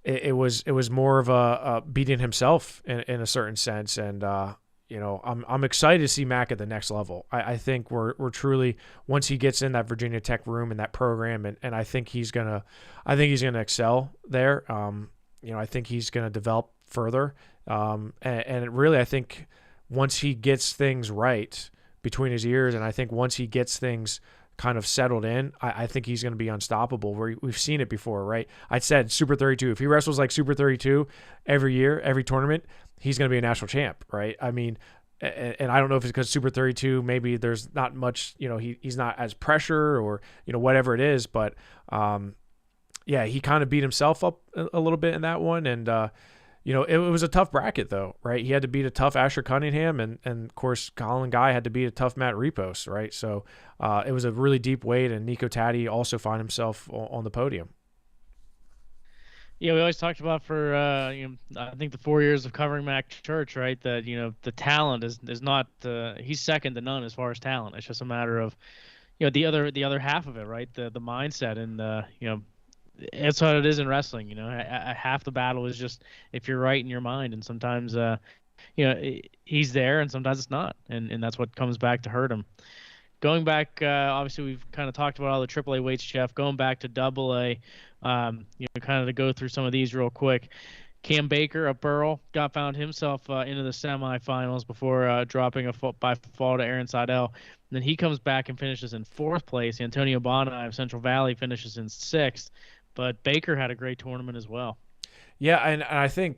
it was more of a beating himself in a certain sense, and I'm excited to see Mac at the next level. I think we're truly, once he gets in that Virginia Tech room and that program, and I think he's gonna excel there. I think he's gonna develop further, and really, I think once he gets things right between his ears, and I think once he gets things kind of settled in, I think he's going to be unstoppable. We've seen it before, right? I said Super 32. If he wrestles like Super 32 every year, every tournament, he's going to be a national champ, right? I mean, and I don't know if it's because Super 32, maybe there's not much, he's not as pressure or, whatever it is, but he kind of beat himself up a little bit in that one, and it was a tough bracket, though, right? He had to beat a tough Asher Cunningham, and of course, Colin Guy had to beat a tough Matt Repos, right? So it was a really deep weight, and Nico Taddy also found himself on the podium.
Yeah, we always talked about for I think the 4 years of covering Mac Church, right? That the talent is not he's second to none as far as talent. It's just a matter of the other half of it, right? The mindset, and it's what it is in wrestling. Half the battle is just if you're right in your mind, and sometimes he's there, and sometimes it's not, and that's what comes back to hurt him. Going back, obviously we've kind of talked about all the AAA weights, Jeff. Going back to AA, kind of to go through some of these real quick. Cam Baker of Burrell found himself into the semifinals before dropping by fall to Aaron Seidel. And then he comes back and finishes in fourth place. Antonio Bonai of Central Valley finishes in sixth. But Baker had a great tournament as well.
Yeah, and I think,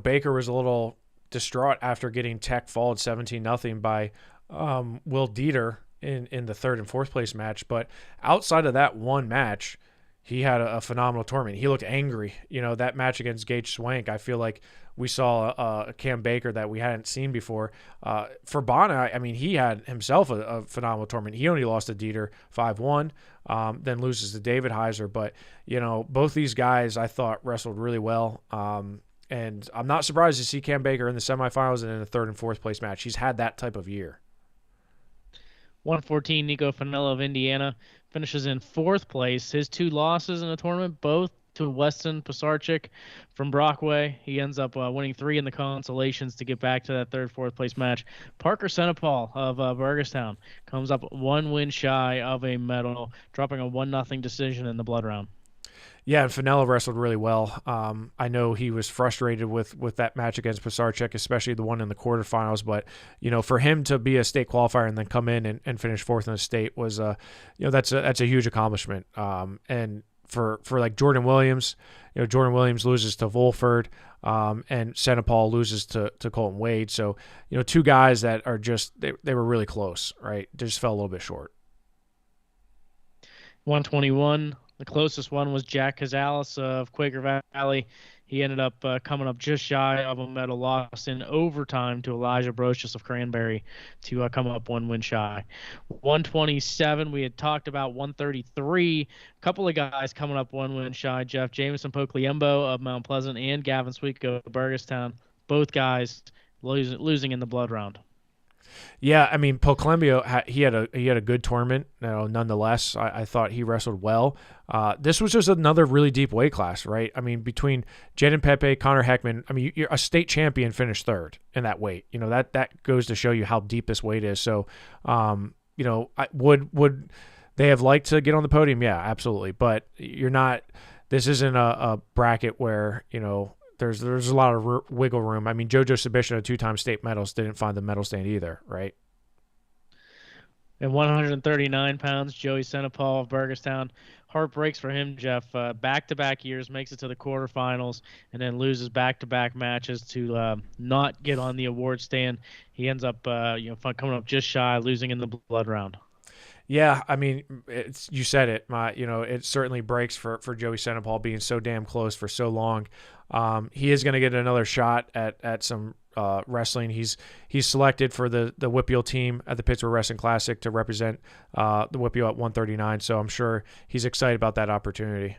Baker was a little distraught after getting Tech followed 17-0 by Will Dieter in the third and fourth place match. But outside of that one match, he had a phenomenal tournament. He looked angry. That match against Gage Swank, I feel like we saw a Cam Baker that we hadn't seen before. For Bonai, I mean, he had himself a phenomenal tournament. He only lost to Dieter 5-1, then loses to David Heiser. But, both these guys I thought wrestled really well. And I'm not surprised to see Cam Baker in the semifinals and in the third and fourth place match. He's had that type of year.
114, Nico Fanello of Indiana finishes in fourth place. His 2 losses in the tournament, both to Weston Pisarcik from Brockway. He ends up winning 3 in the consolations to get back to that third, fourth place match. Parker Senepal of Burgestown comes up 1 win shy of a medal, dropping a 1-0 decision in the blood round.
Yeah, and Fanello wrestled really well. I know he was frustrated with that match against Pisarcik, especially the one in the quarterfinals. But, for him to be a state qualifier and then come in and finish fourth in the state was, that's a huge accomplishment. And for like Jordan Williams, Jordan Williams loses to Volford, and Senapal loses to Colton Wade. So, two guys that are just they were really close, right? They just fell a little bit short.
121. The closest one was Jack Cazalis of Quaker Valley. He ended up coming up just shy of a medal, loss in overtime to Elijah Brocious of Cranberry to come up 1 win shy. 127, we had talked about. 133, a couple of guys coming up 1 win shy. Jeff Jameson Pocliembo of Mount Pleasant and Gavin Sweetco of Burgestown. Both guys losing in the blood round.
Yeah, I mean, Pocliembo, he had a good tournament. Nonetheless, I thought he wrestled well. This was just another really deep weight class, right? I mean, between Jen and Pepe, Connor Heckman, I mean, you're a state champion finished third in that weight. That goes to show you how deep this weight is. So, would they have liked to get on the podium? Yeah, absolutely. But you're not. This isn't a bracket where There's a lot of wiggle room. I mean, JoJo Subisha, a 2-time state medalist, didn't find the medal stand either, right?
At 139 pounds, Joey Senapal of Burgestown. Heart breaks for him, Jeff. Back-to-back years, makes it to the quarterfinals, and then loses back-to-back matches to not get on the award stand. He ends up coming up just shy, losing in the blood round.
Yeah, I mean, you said it. It certainly breaks for Joey Senapal being so damn close for so long. He is going to get another shot at some wrestling. He's selected for the WPIAL team at the Pittsburgh Wrestling Classic to represent the WPIAL at 139. So I'm sure he's excited about that opportunity.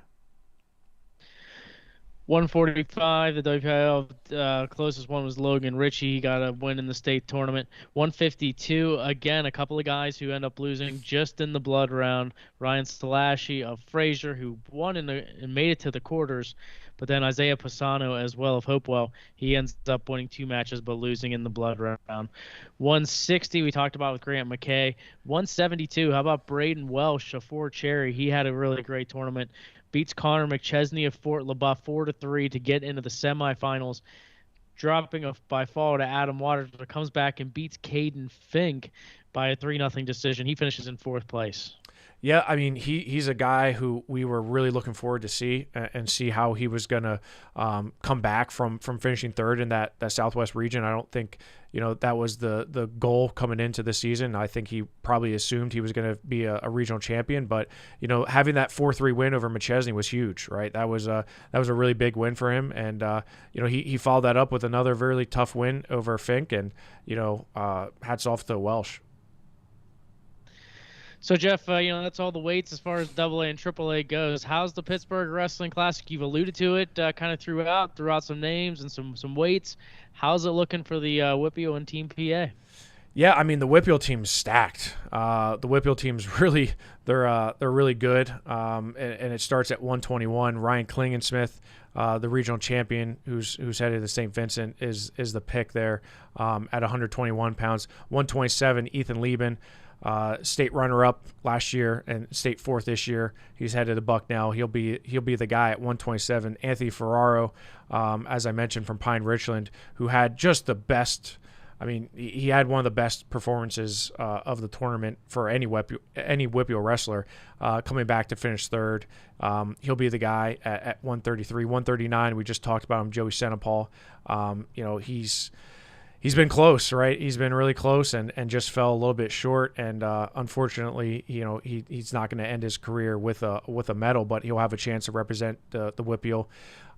145, the WPIAL closest one was Logan Ritchie. He got a win in the state tournament. 152, again, a couple of guys who end up losing just in the blood round. Ryan Stalashi of Fraser, who won and made it to the quarters. But then Isaiah Pisano as well of Hopewell. He ends up winning 2 matches but losing in the blood round. 160, we talked about with Grant McKay. 172, how about Braden Welsh of Fort Cherry? He had a really great tournament. Beats Connor McChesney of Fort LaBeouf 4-3 to get into the semifinals, dropping by fall to Adam Waters, but comes back and beats Caden Fink by a 3-0 decision. He finishes in 4th place.
Yeah, I mean, he's a guy who we were really looking forward to see how he was going to come back from finishing third in that Southwest region. I don't think that was the goal coming into the season. I think he probably assumed he was going to be a regional champion, but having that 4-3 win over McChesney was huge, right? That was a really big win for him, and he followed that up with another really tough win over Fink, and hats off to Welsh.
So, Jeff, that's all the weights as far as AA and AAA goes. How's the Pittsburgh Wrestling Classic? You've alluded to it kind of throughout some names and some weights. How's it looking for the WPIAL and Team PA?
Yeah, I mean, the WPIAL team's stacked. The WPIAL team's really they're really good, and it starts at 121. Ryan Klingensmith, the regional champion, who's headed to St. Vincent, is the pick there at 121 pounds. 127, Ethan Lieben. State runner-up last year and state 4th this year. He's headed to Bucknell. He'll be the guy at 127. Anthony Ferraro, as I mentioned, from Pine Richland, who had just the best. I mean, he had one of the best performances of the tournament for any WPIAL wrestler, coming back to finish 3rd. He'll be the guy at 133. 139, we just talked about him, Joey Senapal. He's been close, right? He's been really close and just fell a little bit short. And unfortunately, he's not going to end his career with a medal, but he'll have a chance to represent the WPIAL.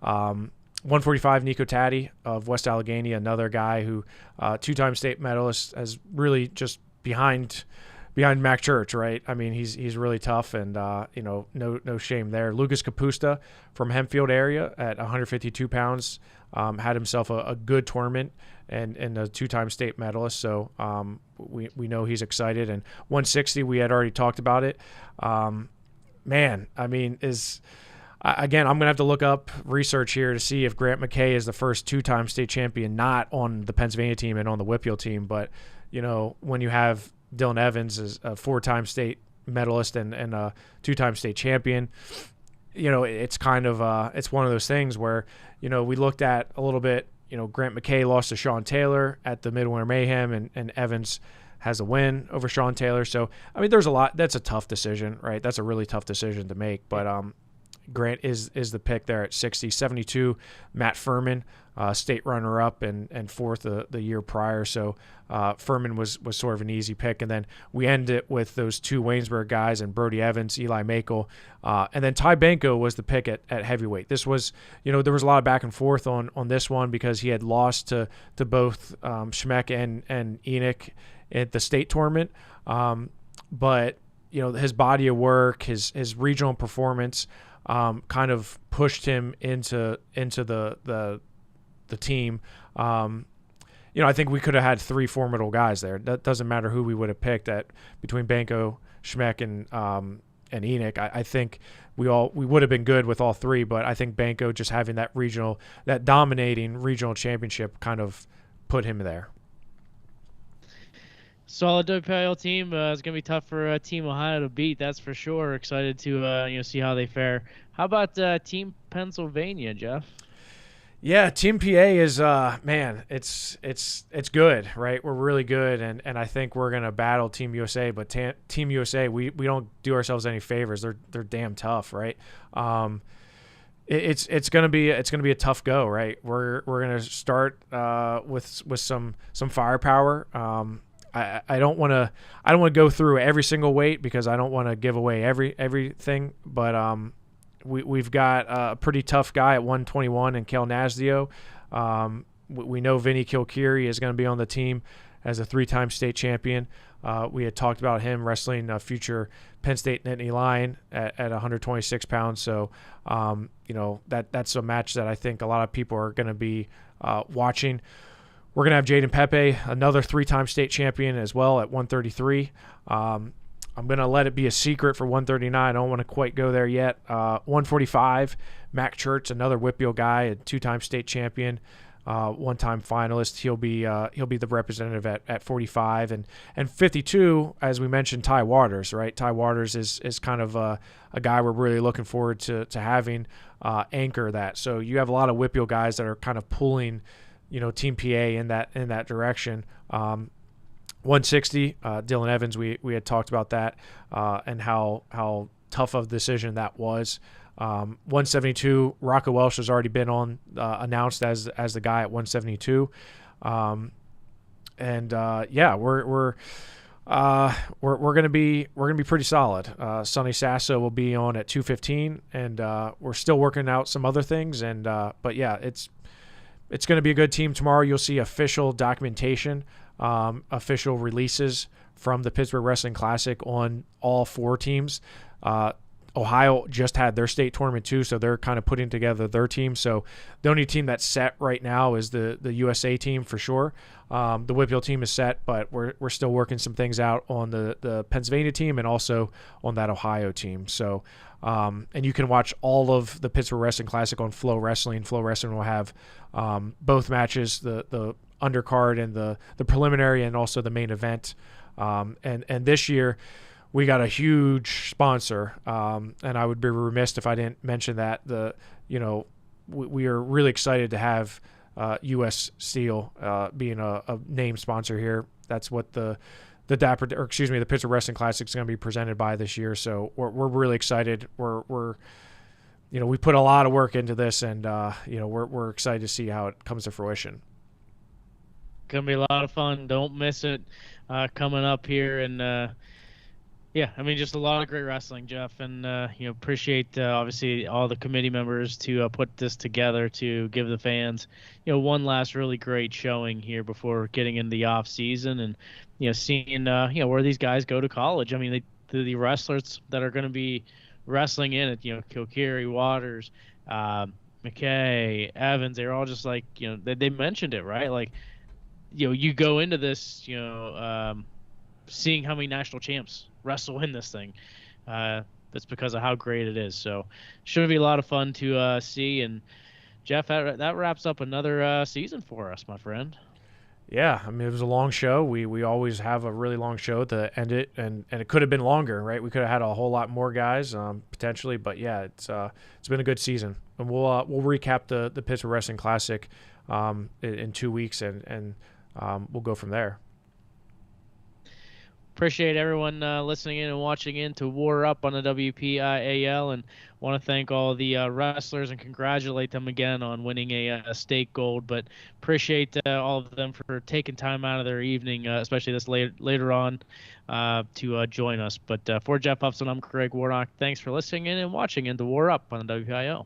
145, Nico Taddy of West Allegheny, another guy who 2-time state medalist, has really just behind Mac Church, right? I mean, he's really tough, and no shame there. Lucas Capusta from Hempfield area at 152 pounds had himself a good tournament and a 2-time state medalist. So we know he's excited. And 160, we had already talked about it. Man, I mean, again, I'm going to have to look up research here to see if Grant McKay is the first 2-time state champion, not on the Pennsylvania team and on the WPIAL team. But, when you have Dylan Evans as a 4-time state medalist and a 2-time state champion, it's kind of it's one of those things where, we looked at a little bit, Grant McKay lost to Sean Taylor at the Midwinter Mayhem, and Evans has a win over Sean Taylor. So, I mean, there's a lot. That's a tough decision, right? That's a really tough decision to make. But, Grant is the pick there at 60. 72, Matt Furman, state runner-up and fourth the year prior. So Furman was sort of an easy pick. And then we end it with those two Waynesburg guys and Brody Evans, Eli Makel. And then Ty Benko was the pick at heavyweight. This was, there was a lot of back and forth on this one because he had lost to both Schmeck and Enoch at the state tournament. But, his body of work, his regional performance kind of pushed him into the team. I think we could have had three formidable guys there. That doesn't matter who we would have picked between Benko, Schmeck, and Enoch. I think we would have been good with all three, but I think Benko just having that dominating regional championship kind of put him there.
Solid WPIAL team. It's going to be tough for Team Ohio to beat, that's for sure. Excited to see how they fare. How about Team Pennsylvania, Jeff?
Yeah, Team PA is it's good, right? We're really good, and I think we're going to battle Team USA. But Team USA, we don't do ourselves any favors. They're damn tough, right? It's gonna be a tough go, right? We're gonna start with some firepower. I don't want to go through every single weight because I don't want to give away everything. But we've got a pretty tough guy at 121 in Kel Nasdio. We know Vinny Kilkiri is going to be on the team as a 3-time state champion. We had talked about him wrestling a future Penn State Nittany Lion at 126 pounds. So, that's a match that I think a lot of people are going to be watching. We're going to have Jaden Pepe, another 3-time state champion as well at 133. I'm going to let it be a secret for 139. I don't want to quite go there yet. 145, Mac Church, another WPIAL guy, a 2-time state champion, 1-time finalist. He'll be the representative at 45. And 52, as we mentioned, Ty Waters, right? Ty Waters is kind of a guy we're really looking forward to having anchor that. So you have a lot of WPIAL guys that are kind of pulling Team PA in that direction. 160, Dylan Evans, we had talked about that and how tough of a decision that was. 172, Rocco Welsh has already been announced as the guy at 172. We're gonna be pretty solid. Sonny Sasso will be on at 215, and we're still working out some other things. But yeah, it's going to be a good team tomorrow. You'll see official documentation, official releases from the Pittsburgh Wrestling Classic on all 4 teams. Ohio just had their state tournament too, so they're kind of putting together their team. So the only team that's set right now is the USA team for sure. The WPIAL team is set, but we're still working some things out on the Pennsylvania team and also on that Ohio team. So and you can watch all of the Pittsburgh Wrestling Classic on Flow Wrestling. Flow Wrestling will have both matches, the undercard and the preliminary, and also the main event. And this year we got a huge sponsor, and I would be remiss if I didn't mention that. We are really excited to have U.S. Steel being a name sponsor here. That's what the Pittsburgh Wrestling Classic is going to be presented by this year. So we're really excited. We put a lot of work into this, and we're excited to see how it comes to fruition.
Gonna be a lot of fun. Don't miss it coming up here, and just a lot of great wrestling, Jeff, and appreciate obviously all the committee members to put this together to give the fans one last really great showing here before getting into the off season, and seeing where these guys go to college. I mean, the wrestlers that are going to be wrestling in it, Kilkiri, Waters, McKay, Evans, they're all just like they mentioned it, right? Like you go into this seeing how many national champs wrestle in this thing. That's because of how great it is. So should be a lot of fun to see. And Jeff, that wraps up another season for us, my friend.
Yeah, I mean, it was a long show. We always have a really long show to end it, and it could have been longer, right? We could have had a whole lot more guys potentially, but yeah, it's been a good season, and we'll recap the Pittsburgh Wrestling Classic in 2 weeks, and we'll go from there.
Appreciate everyone listening in and watching in to War Up on the WPIAL, and want to thank all the wrestlers and congratulate them again on winning a state gold. But appreciate all of them for taking time out of their evening, especially this later on, to join us. But for Jeff Upson, I'm Craig Warnock. Thanks for listening in and watching into War Up on the WPIAL.